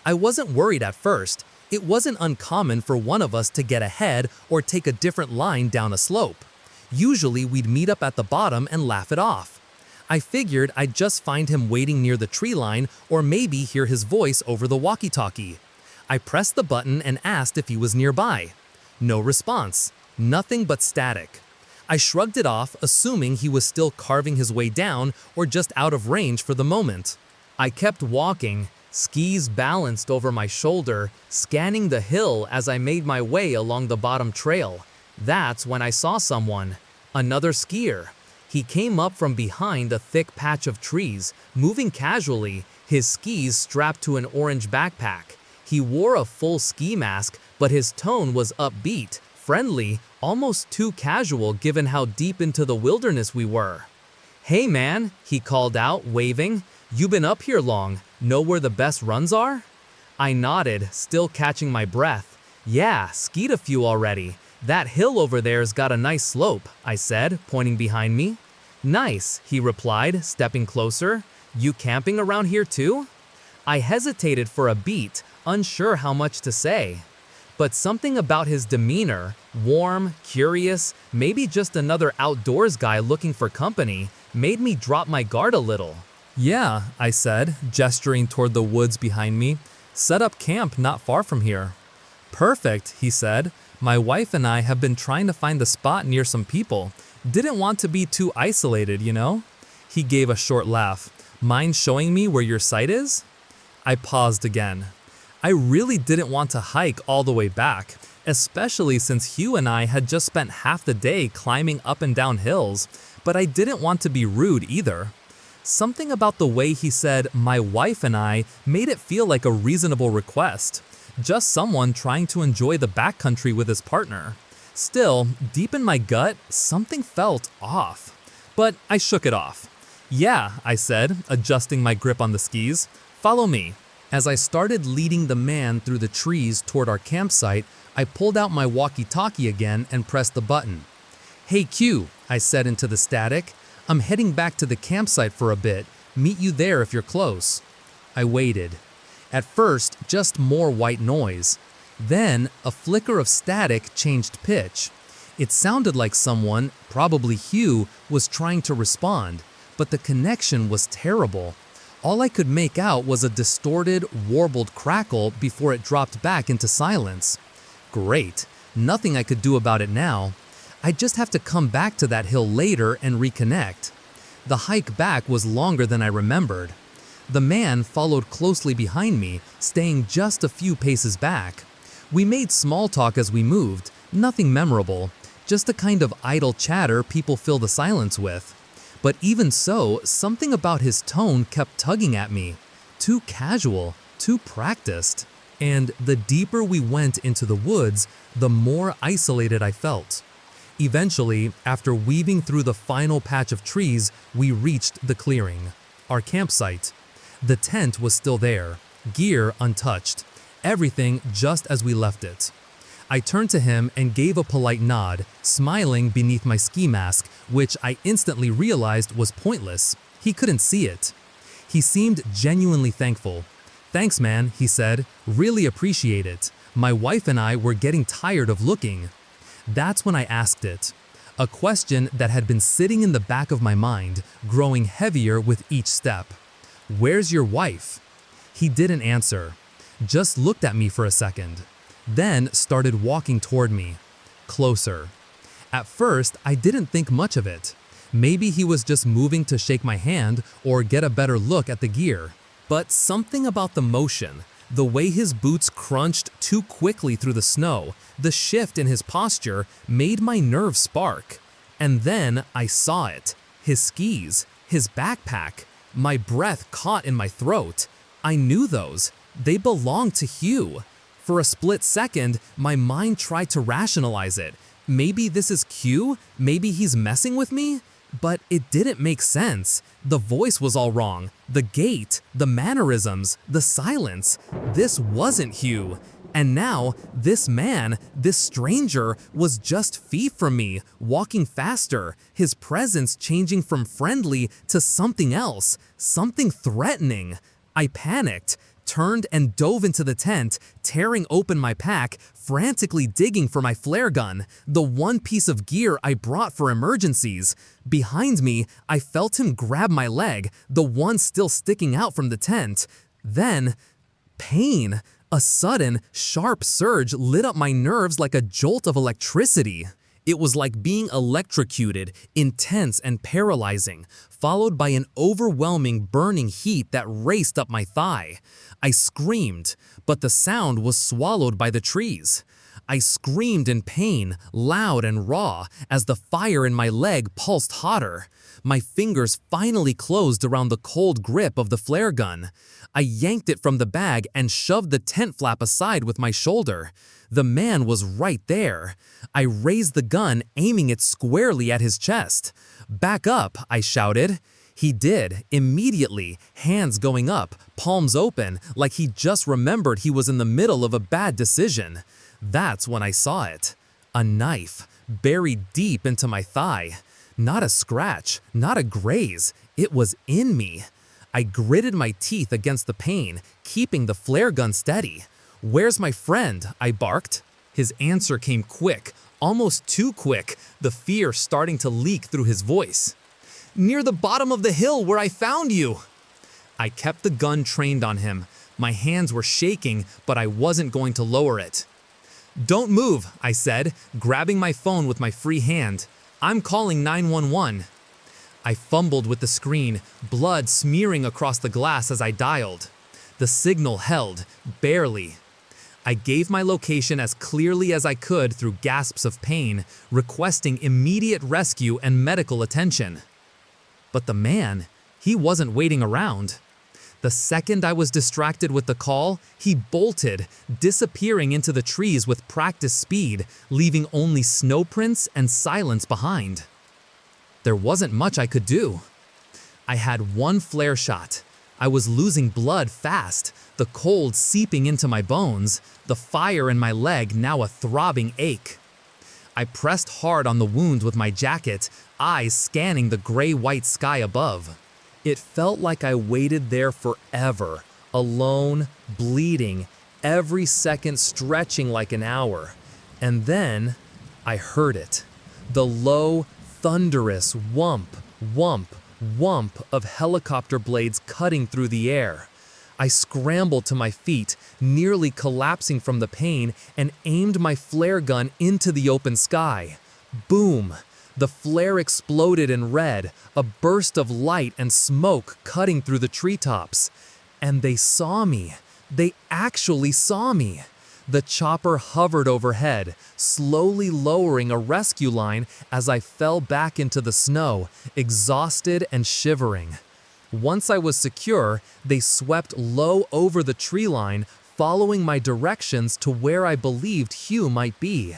I wasn't worried at first. It wasn't uncommon for one of us to get ahead or take a different line down a slope. Usually we'd meet up at the bottom and laugh it off. I figured I'd just find him waiting near the tree line or maybe hear his voice over the walkie-talkie. I pressed the button and asked if he was nearby. No response. Nothing but static. I shrugged it off, assuming he was still carving his way down or just out of range for the moment. I kept walking, skis balanced over my shoulder, scanning the hill as I made my way along the bottom trail. That's when I saw someone. Another skier. He came up from behind a thick patch of trees, moving casually, his skis strapped to an orange backpack. He wore a full ski mask, but his tone was upbeat, friendly, almost too casual given how deep into the wilderness we were. "Hey man," he called out, waving. "You been up here long? Know where the best runs are?" I nodded, still catching my breath. "Yeah, skied a few already. That hill over there's got a nice slope," I said, pointing behind me. "Nice," he replied, stepping closer. "You camping around here too?" I hesitated for a beat, unsure how much to say. But something about his demeanor, warm, curious, maybe just another outdoors guy looking for company, made me drop my guard a little. "Yeah," I said, gesturing toward the woods behind me. "Set up camp not far from here." "Perfect," he said. "My wife and I have been trying to find a spot near some people. Didn't want to be too isolated, you know?" He gave a short laugh. "Mind showing me where your site is?" I paused again. I really didn't want to hike all the way back, especially since Hugh and I had just spent half the day climbing up and down hills, but I didn't want to be rude either. Something about the way he said "my wife and I" made it feel like a reasonable request. Just someone trying to enjoy the backcountry with his partner. Still, deep in my gut, something felt off. But I shook it off. "Yeah," I said, adjusting my grip on the skis. "Follow me." As I started leading the man through the trees toward our campsite, I pulled out my walkie-talkie again and pressed the button. "Hey Q," I said into the static. "I'm heading back to the campsite for a bit. Meet you there if you're close." I waited. At first, just more white noise. Then, a flicker of static changed pitch. It sounded like someone, probably Hugh, was trying to respond, but the connection was terrible. All I could make out was a distorted, warbled crackle before it dropped back into silence. Great. Nothing I could do about it now. I'd just have to come back to that hill later and reconnect. The hike back was longer than I remembered. The man followed closely behind me, staying just a few paces back. We made small talk as we moved, nothing memorable, just the kind of idle chatter people fill the silence with. But even so, something about his tone kept tugging at me. Too casual, too practiced. And the deeper we went into the woods, the more isolated I felt. Eventually, after weaving through the final patch of trees, we reached the clearing, our campsite. The tent was still there, gear untouched, everything just as we left it. I turned to him and gave a polite nod, smiling beneath my ski mask, which I instantly realized was pointless. He couldn't see it. He seemed genuinely thankful. "Thanks, man," he said. "Really appreciate it. My wife and I were getting tired of looking." That's when I asked it. A question that had been sitting in the back of my mind, growing heavier with each step. "Where's your wife?" He didn't answer, just looked at me for a second. Then started walking toward me, closer. At first, I didn't think much of it. Maybe he was just moving to shake my hand or get a better look at the gear. But something about the motion, the way his boots crunched too quickly through the snow, the shift in his posture made my nerves spark. And then I saw it. His skis, his backpack. My breath caught in my throat. I knew those. They belonged to Hugh. For a split second, my mind tried to rationalize it. Maybe this is Q? Maybe he's messing with me? But it didn't make sense. The voice was all wrong. The gait, the mannerisms, the silence. This wasn't Hugh. And now, this man, this stranger, was just feet from me, walking faster, his presence changing from friendly to something else, something threatening. I panicked, turned and dove into the tent, tearing open my pack, frantically digging for my flare gun, the one piece of gear I brought for emergencies. Behind me, I felt him grab my leg, the one still sticking out from the tent. Then, pain. A sudden, sharp surge lit up my nerves like a jolt of electricity. It was like being electrocuted, intense and paralyzing, followed by an overwhelming burning heat that raced up my thigh. I screamed, but the sound was swallowed by the trees. I screamed in pain, loud and raw, as the fire in my leg pulsed hotter. My fingers finally closed around the cold grip of the flare gun. I yanked it from the bag and shoved the tent flap aside with my shoulder. The man was right there. I raised the gun, aiming it squarely at his chest. "Back up," I shouted. He did, immediately, hands going up, palms open, like he just remembered he was in the middle of a bad decision. That's when I saw it. A knife, buried deep into my thigh. Not a scratch, not a graze, it was in me. I gritted my teeth against the pain, keeping the flare gun steady. "Where's my friend?" I barked. His answer came quick, almost too quick, the fear starting to leak through his voice. "Near the bottom of the hill where I found you." I kept the gun trained on him. My hands were shaking, but I wasn't going to lower it. "Don't move," I said, grabbing my phone with my free hand. "I'm calling 911. I fumbled with the screen, blood smearing across the glass as I dialed. The signal held, barely. I gave my location as clearly as I could through gasps of pain, requesting immediate rescue and medical attention. But the man, he wasn't waiting around. The second I was distracted with the call, he bolted, disappearing into the trees with practiced speed, leaving only snow prints and silence behind. There wasn't much I could do. I had one flare shot. I was losing blood fast, the cold seeping into my bones, the fire in my leg now a throbbing ache. I pressed hard on the wound with my jacket, eyes scanning the gray-white sky above. It felt like I waited there forever, alone, bleeding, every second stretching like an hour. And then I heard it. The low, thunderous whump, whump, whump of helicopter blades cutting through the air. I scrambled to my feet, nearly collapsing from the pain, and aimed my flare gun into the open sky. Boom! The flare exploded in red, a burst of light and smoke cutting through the treetops. And they saw me. They actually saw me. The chopper hovered overhead, slowly lowering a rescue line as I fell back into the snow, exhausted and shivering. Once I was secure, they swept low over the tree line, following my directions to where I believed Hugh might be.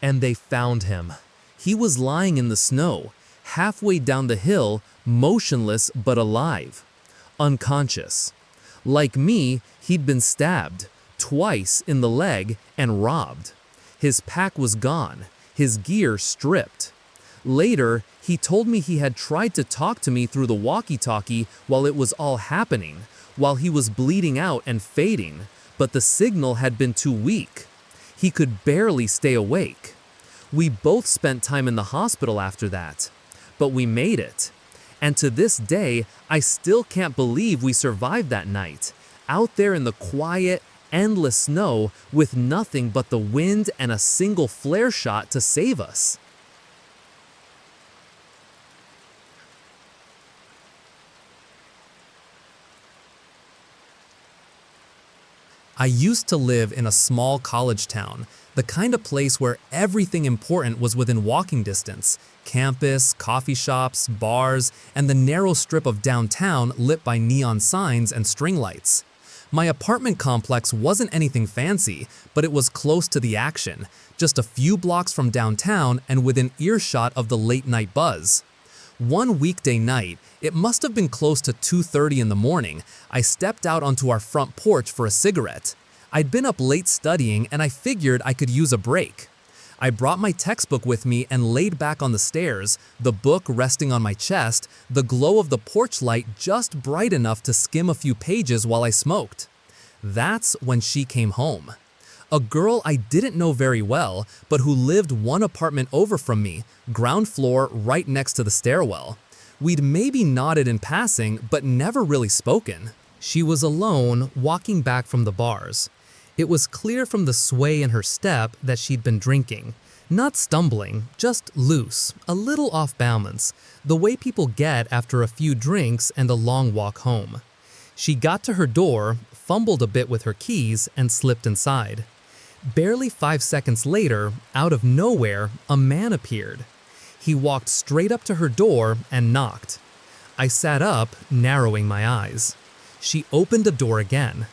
And they found him. He was lying in the snow, halfway down the hill, motionless but alive. Unconscious. Like me, he'd been stabbed, twice in the leg, and robbed. His pack was gone, his gear stripped. Later, he told me he had tried to talk to me through the walkie-talkie while it was all happening, while he was bleeding out and fading, but the signal had been too weak. He could barely stay awake. We both spent time in the hospital after that, but we made it. And to this day, I still can't believe we survived that night, out there in the quiet, endless snow with nothing but the wind and a single flare shot to save us. I used to live in a small college town, the kind of place where everything important was within walking distance: campus, coffee shops, bars, and the narrow strip of downtown lit by neon signs and string lights. My apartment complex wasn't anything fancy, but it was close to the action, just a few blocks from downtown and within earshot of the late-night buzz. One weekday night, it must have been close to 2:30 in the morning, I stepped out onto our front porch for a cigarette. I'd been up late studying and I figured I could use a break. I brought my textbook with me and laid back on the stairs, the book resting on my chest, the glow of the porch light just bright enough to skim a few pages while I smoked. That's when she came home. A girl I didn't know very well, but who lived one apartment over from me, ground floor right next to the stairwell. We'd maybe nodded in passing, but never really spoken. She was alone, walking back from the bars. It was clear from the sway in her step that she'd been drinking. Not stumbling, just loose, a little off balance, the way people get after a few drinks and a long walk home. She got to her door, fumbled a bit with her keys, and slipped inside. Barely 5 seconds later, out of nowhere, a man appeared. He walked straight up to her door and knocked. I sat up, narrowing my eyes. She opened the door again.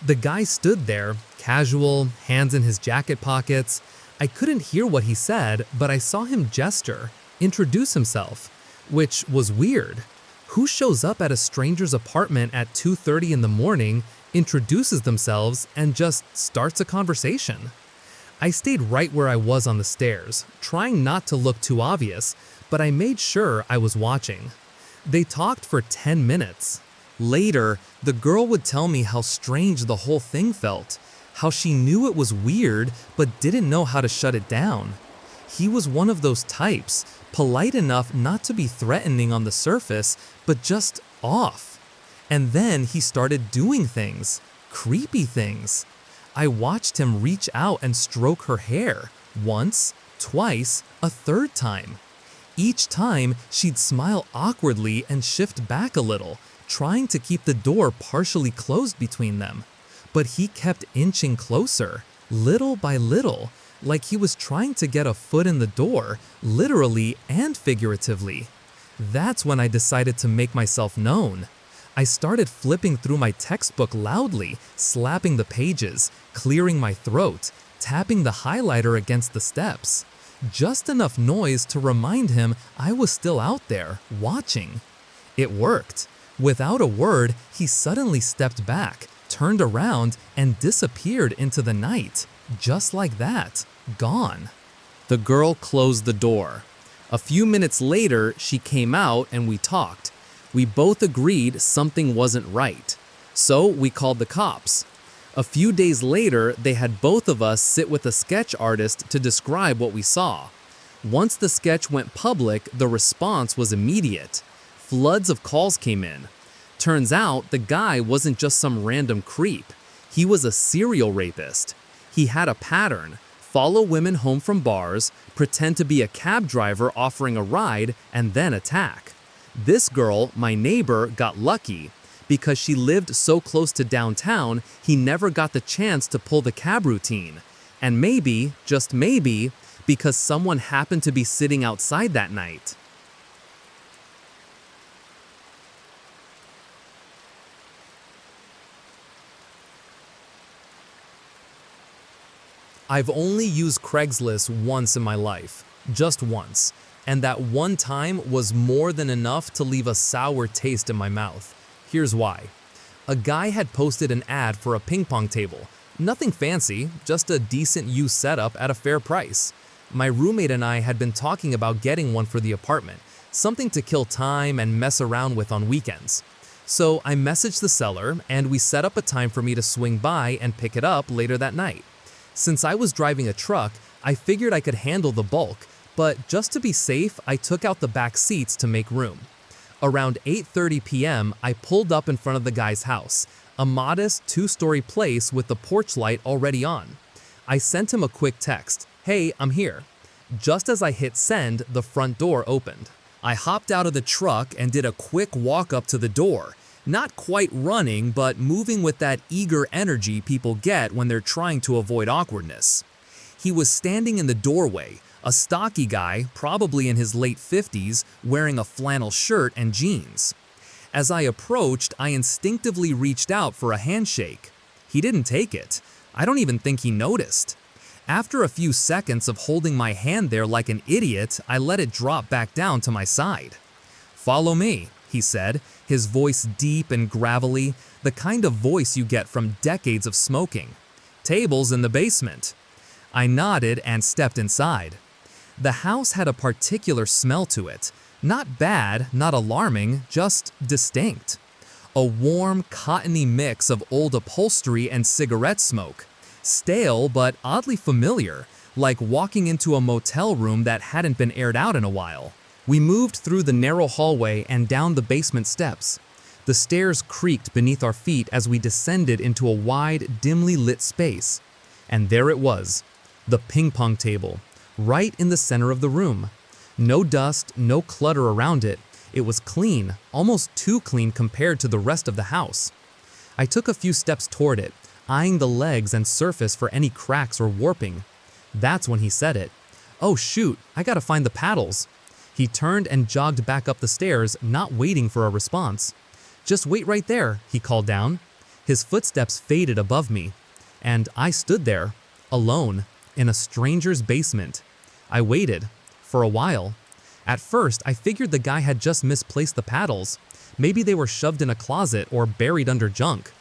The guy stood there, casual, hands in his jacket pockets. I couldn't hear what he said, but I saw him gesture, introduce himself, which was weird. Who shows up at a stranger's apartment at 2:30 in the morning, introduces themselves, and just starts a conversation? I stayed right where I was on the stairs, trying not to look too obvious, but I made sure I was watching. They talked for 10 minutes. Later, the girl would tell me how strange the whole thing felt, how she knew it was weird but didn't know how to shut it down. He was one of those types, polite enough not to be threatening on the surface, but just off. And then he started doing things, creepy things. I watched him reach out and stroke her hair, once, twice, a third time. Each time, she'd smile awkwardly and shift back a little, trying to keep the door partially closed between them. But he kept inching closer, little by little, like he was trying to get a foot in the door, literally and figuratively. That's when I decided to make myself known. I started flipping through my textbook loudly, slapping the pages, clearing my throat, tapping the highlighter against the steps. Just enough noise to remind him I was still out there, watching. It worked. Without a word, he suddenly stepped back, turned around, and disappeared into the night. Just like that, gone. The girl closed the door. A few minutes later, she came out and we talked. We both agreed something wasn't right. So we called the cops. A few days later, they had both of us sit with a sketch artist to describe what we saw. Once the sketch went public, the response was immediate. Floods of calls came in. Turns out the guy wasn't just some random creep. He was a serial rapist. He had a pattern: follow women home from bars, pretend to be a cab driver offering a ride, and then attack. This girl, my neighbor, got lucky. Because she lived so close to downtown, he never got the chance to pull the cab routine. And maybe, just maybe, because someone happened to be sitting outside that night. I've only used Craigslist once in my life, just once, and that one time was more than enough to leave a sour taste in my mouth. Here's why. A guy had posted an ad for a ping pong table. Nothing fancy, just a decent used setup at a fair price. My roommate and I had been talking about getting one for the apartment, something to kill time and mess around with on weekends. So I messaged the seller and we set up a time for me to swing by and pick it up later that night. Since I was driving a truck, I figured I could handle the bulk, but just to be safe, I took out the back seats to make room. Around 8:30 p.m., I pulled up in front of the guy's house, a modest 2-story place with the porch light already on. I sent him a quick text, "Hey, I'm here." Just as I hit send, the front door opened. I hopped out of the truck and did a quick walk up to the door, not quite running, but moving with that eager energy people get when they're trying to avoid awkwardness. He was standing in the doorway, a stocky guy, probably in his late 50s, wearing a flannel shirt and jeans. As I approached, I instinctively reached out for a handshake. He didn't take it. I don't even think he noticed. After a few seconds of holding my hand there like an idiot, I let it drop back down to my side. "Follow me," he said, his voice deep and gravelly, the kind of voice you get from decades of smoking. "Tables in the basement." I nodded and stepped inside. The house had a particular smell to it. Not bad, not alarming, just distinct. A warm, cottony mix of old upholstery and cigarette smoke. Stale but oddly familiar, like walking into a motel room that hadn't been aired out in a while. We moved through the narrow hallway and down the basement steps. The stairs creaked beneath our feet as we descended into a wide, dimly lit space. And there it was, the ping pong table, right in the center of the room. No dust, no clutter around it. It was clean, almost too clean compared to the rest of the house. I took a few steps toward it, eyeing the legs and surface for any cracks or warping. That's when he said it. "Oh shoot, I gotta find the paddles." He turned and jogged back up the stairs, not waiting for a response. "Just wait right there," he called down. His footsteps faded above me, and I stood there, alone, in a stranger's basement. I waited, for a while. At first, I figured the guy had just misplaced the paddles. Maybe they were shoved in a closet or buried under junk.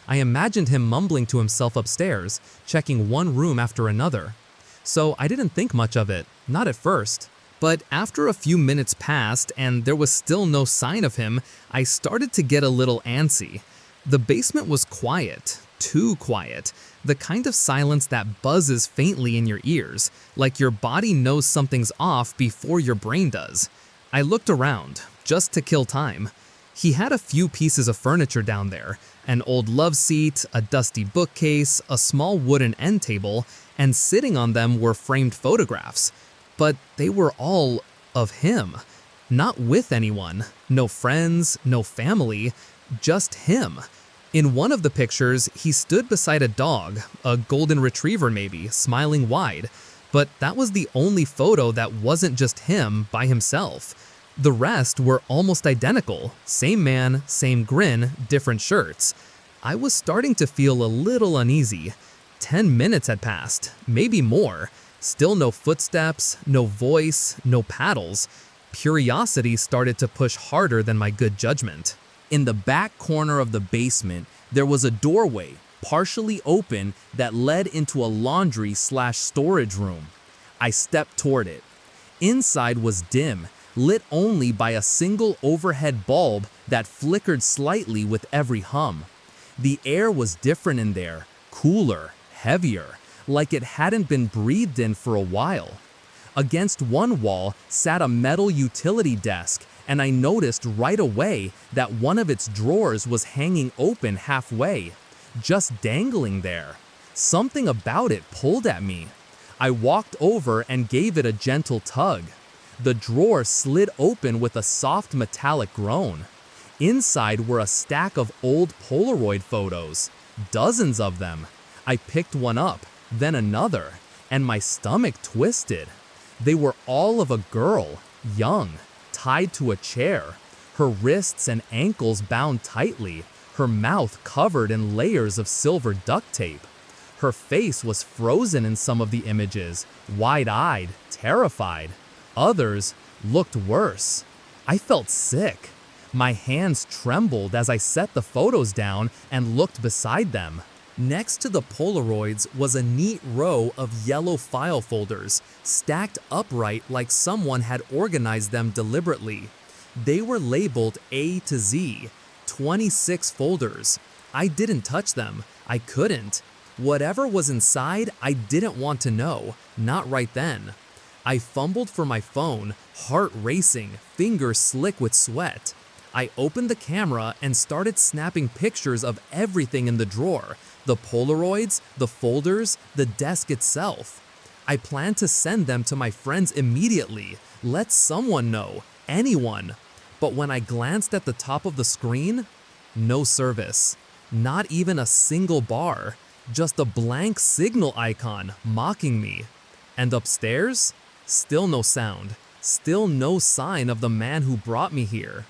I imagined him mumbling to himself upstairs, checking one room after another. So I didn't think much of it, not at first. But after a few minutes passed and there was still no sign of him, I started to get a little antsy. The basement was quiet, too quiet, the kind of silence that buzzes faintly in your ears, like your body knows something's off before your brain does. I looked around, just to kill time. He had a few pieces of furniture down there, an old love seat, a dusty bookcase, a small wooden end table, and sitting on them were framed photographs. But they were all of him, not with anyone, no friends, no family, just him. In one of the pictures, he stood beside a dog, a golden retriever maybe, smiling wide, but that was the only photo that wasn't just him by himself. The rest were almost identical, same man, same grin, different shirts. I was starting to feel a little uneasy. 10 minutes had passed, maybe more. Still no footsteps, no voice, no paddles. Curiosity started to push harder than my good judgment. In the back corner of the basement, there was a doorway, partially open, that led into a laundry/storage room. I stepped toward it. Inside was dim, lit only by a single overhead bulb that flickered slightly with every hum. The air was different in there, cooler, heavier, like it hadn't been breathed in for a while. Against one wall sat a metal utility desk, and I noticed right away that one of its drawers was hanging open halfway, just dangling there. Something about it pulled at me. I walked over and gave it a gentle tug. The drawer slid open with a soft metallic groan. Inside were a stack of old Polaroid photos, dozens of them. I picked one up, then another, and my stomach twisted. They were all of a girl, young, tied to a chair, her wrists and ankles bound tightly, her mouth covered in layers of silver duct tape. Her face was frozen in some of the images, wide-eyed, terrified. Others looked worse. I felt sick. My hands trembled as I set the photos down and looked beside them. Next to the Polaroids was a neat row of yellow file folders, stacked upright like someone had organized them deliberately. They were labeled A to Z, 26 folders. I didn't touch them. I couldn't. Whatever was inside, I didn't want to know, not right then. I fumbled for my phone, heart racing, fingers slick with sweat. I opened the camera and started snapping pictures of everything in the drawer, the Polaroids, the folders, the desk itself. I planned to send them to my friends immediately, let someone know, anyone. But when I glanced at the top of the screen, no service. Not even a single bar, just a blank signal icon mocking me. And upstairs? Still no sound, still no sign of the man who brought me here.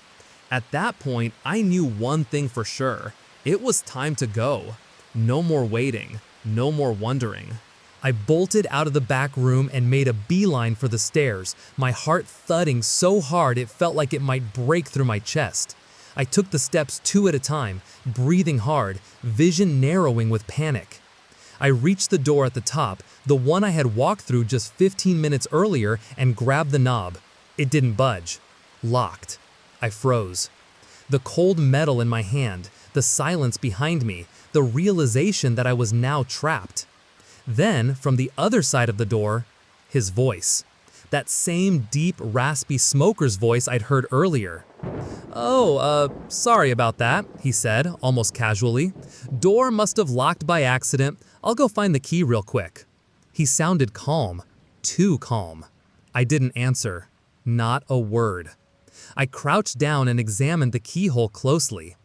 At that point, I knew one thing for sure. It was time to go. No more waiting, no more wondering. I bolted out of the back room and made a beeline for the stairs, my heart thudding so hard it felt like it might break through my chest. I took the steps 2 at a time, breathing hard, vision narrowing with panic. I reached the door at the top, the one I had walked through just 15 minutes earlier, and grabbed the knob. It didn't budge. Locked. I froze. The cold metal in my hand, the silence behind me, the realization that I was now trapped. Then, from the other side of the door, his voice. That same deep, raspy smoker's voice I'd heard earlier. Sorry about that, he said, almost casually. Door must have locked by accident. I'll go find the key real quick. He sounded calm. Too calm. I didn't answer. Not a word. I crouched down and examined the keyhole closely.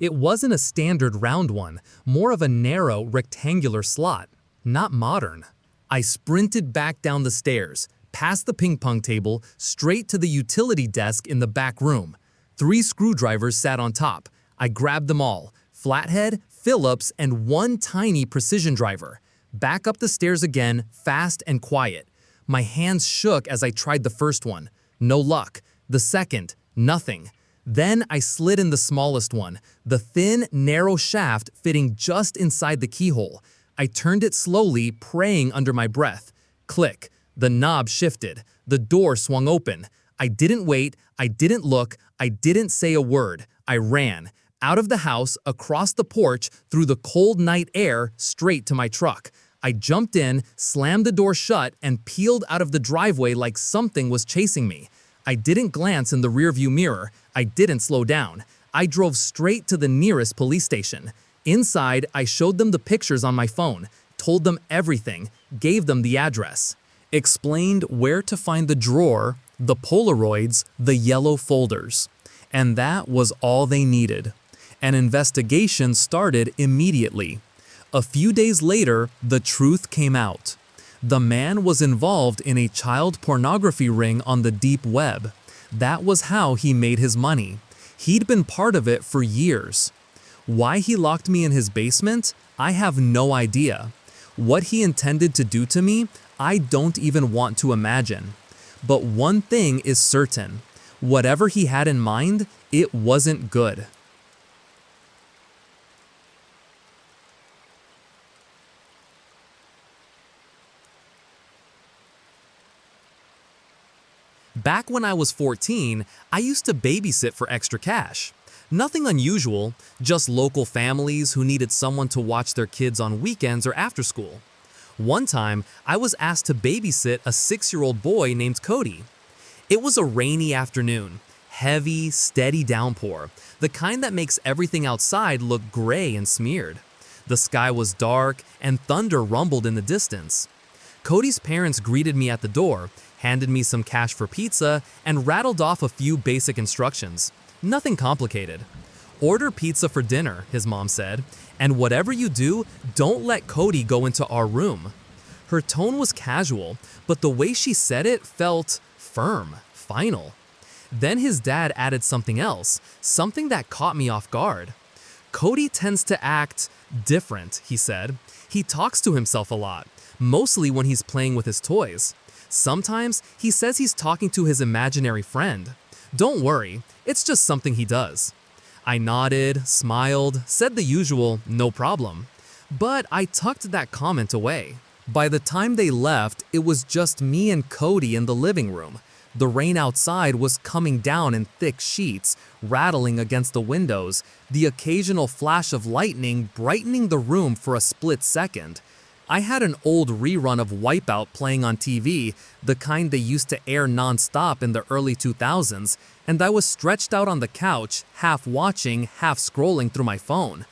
It wasn't a standard round one, more of a narrow, rectangular slot. Not modern. I sprinted back down the stairs, past the ping pong table, straight to the utility desk in the back room. 3 screwdrivers sat on top. I grabbed them all, flathead, Phillips, and one tiny precision driver. Back up the stairs again, fast and quiet. My hands shook as I tried the first one. No luck. The second, nothing. Then I slid in the smallest one, the thin, narrow shaft fitting just inside the keyhole. I turned it slowly, praying under my breath. Click. The knob shifted. The door swung open. I didn't wait. I didn't look. I didn't say a word. I ran. Out of the house, across the porch, through the cold night air, straight to my truck. I jumped in, slammed the door shut, and peeled out of the driveway like something was chasing me. I didn't glance in the rearview mirror. I didn't slow down. I drove straight to the nearest police station. Inside, I showed them the pictures on my phone, told them everything, gave them the address, explained where to find the drawer, the Polaroids, the yellow folders. And that was all they needed. An investigation started immediately. A few days later, the truth came out. The man was involved in a child pornography ring on the deep web. That was how he made his money. He'd been part of it for years. Why he locked me in his basement? I have no idea. What he intended to do to me? I don't even want to imagine. But one thing is certain. Whatever he had in mind, it wasn't good. Back when I was 14, I used to babysit for extra cash. Nothing unusual, just local families who needed someone to watch their kids on weekends or after school. One time, I was asked to babysit a 6-year-old boy named Cody. It was a rainy afternoon, heavy, steady downpour, the kind that makes everything outside look gray and smeared. The sky was dark and thunder rumbled in the distance. Cody's parents greeted me at the door, handed me some cash for pizza, and rattled off a few basic instructions. Nothing complicated. Order pizza for dinner, his mom said, and whatever you do, don't let Cody go into our room. Her tone was casual, but the way she said it felt firm, final. Then his dad added something else, something that caught me off guard. Cody tends to act different, he said. He talks to himself a lot, mostly when he's playing with his toys. Sometimes he says he's talking to his imaginary friend. Don't worry, it's just something he does. I nodded, smiled, said the usual, no problem. But I tucked that comment away. By the time they left, it was just me and Cody in the living room. The rain outside was coming down in thick sheets, rattling against the windows, the occasional flash of lightning brightening the room for a split second. I had an old rerun of Wipeout playing on TV, the kind they used to air non-stop in the early 2000s, and I was stretched out on the couch, half watching, half scrolling through my phone.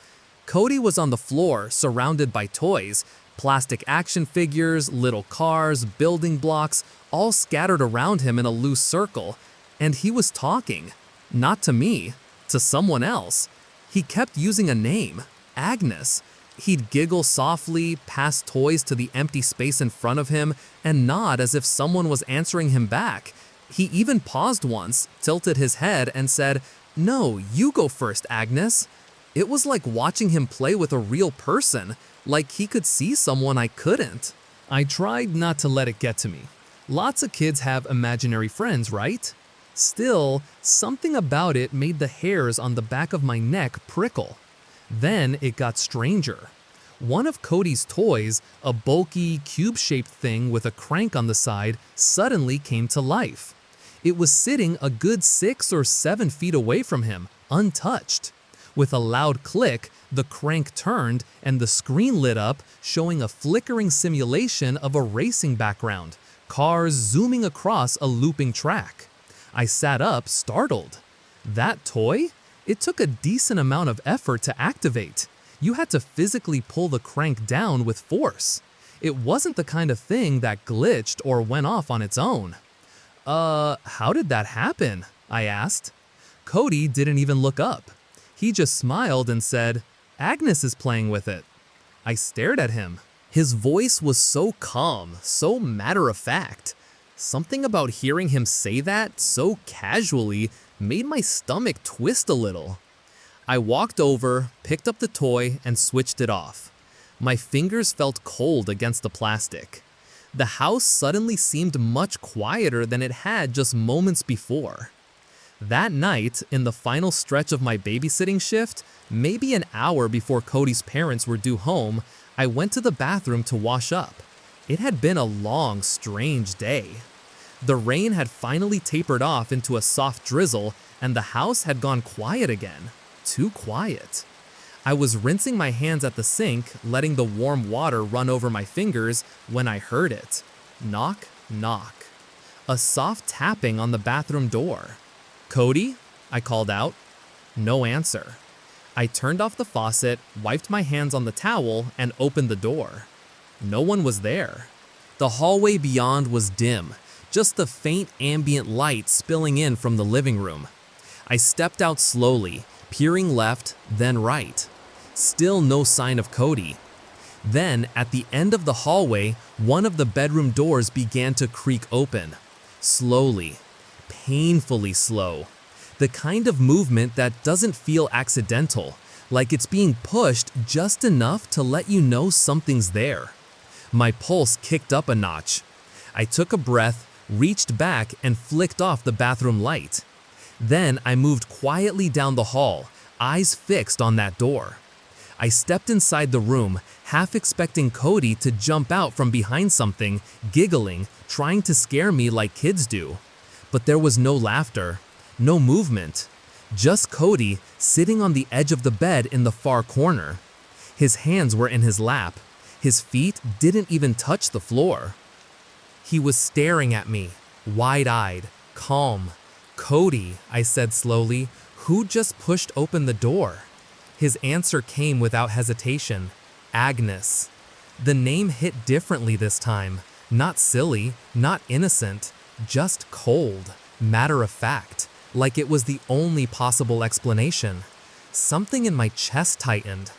Cody was on the floor, surrounded by toys, plastic action figures, little cars, building blocks, all scattered around him in a loose circle. And he was talking. Not to me, to someone else. He kept using a name, Agnes. He'd giggle softly, pass toys to the empty space in front of him, and nod as if someone was answering him back. He even paused once, tilted his head, and said, No, you go first, Agnes. It was like watching him play with a real person, like he could see someone I couldn't. I tried not to let it get to me. Lots of kids have imaginary friends, right? Still, something about it made the hairs on the back of my neck prickle. Then it got stranger. One of Cody's toys, a bulky, cube-shaped thing with a crank on the side, suddenly came to life. It was sitting a good 6 or 7 feet away from him, untouched. With a loud click, the crank turned and the screen lit up, showing a flickering simulation of a racing background, cars zooming across a looping track. I sat up, startled. That toy? It took a decent amount of effort to activate. You had to physically pull the crank down with force. It wasn't the kind of thing that glitched or went off on its own. How did that happen? I asked. Cody didn't even look up. He just smiled and said, "Agnes is playing with it." I stared at him. His voice was so calm, so matter-of-fact. Something about hearing him say that so casually made my stomach twist a little. I walked over, picked up the toy, and switched it off. My fingers felt cold against the plastic. The house suddenly seemed much quieter than it had just moments before. That night, in the final stretch of my babysitting shift, maybe an hour before Cody's parents were due home, I went to the bathroom to wash up. It had been a long, strange day. The rain had finally tapered off into a soft drizzle, and the house had gone quiet again. Too quiet. I was rinsing my hands at the sink, letting the warm water run over my fingers, when I heard it. Knock, knock. A soft tapping on the bathroom door. "Cody?" I called out. No answer. I turned off the faucet, wiped my hands on the towel, and opened the door. No one was there. The hallway beyond was dim, just the faint ambient light spilling in from the living room. I stepped out slowly, peering left, then right. Still no sign of Cody. Then, at the end of the hallway, one of the bedroom doors began to creak open. Slowly. Painfully slow. The kind of movement that doesn't feel accidental, like it's being pushed just enough to let you know something's there. My pulse kicked up a notch. I took a breath, reached back, and flicked off the bathroom light. Then I moved quietly down the hall, eyes fixed on that door. I stepped inside the room, half expecting Cody to jump out from behind something, giggling, trying to scare me like kids do. But there was no laughter, no movement. Just Cody sitting on the edge of the bed in the far corner. His hands were in his lap. His feet didn't even touch the floor. He was staring at me, wide-eyed, calm. "Cody," I said slowly, "who just pushed open the door?" His answer came without hesitation. Agnes. The name hit differently this time. Not silly, not innocent, just cold, matter-of-fact, like it was the only possible explanation. Something in my chest tightened.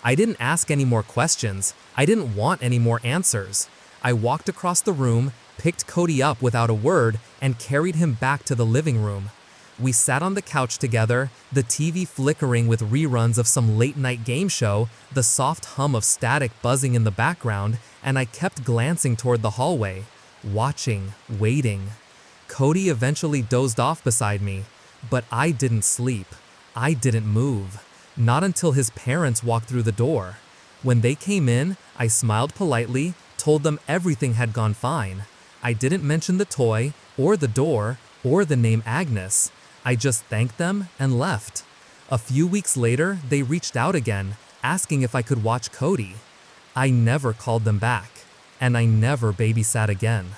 I didn't ask any more questions. I didn't want any more answers. I walked across the room, picked Cody up without a word, and carried him back to the living room. We sat on the couch together, the TV flickering with reruns of some late-night game show, the soft hum of static buzzing in the background, and I kept glancing toward the hallway, watching, waiting. Cody eventually dozed off beside me, but I didn't sleep. I didn't move. Not until his parents walked through the door. When they came in, I smiled politely, told them everything had gone fine. I didn't mention the toy, or the door, or the name Agnes. I just thanked them and left. A few weeks later, they reached out again, asking if I could watch Cody. I never called them back, and I never babysat again.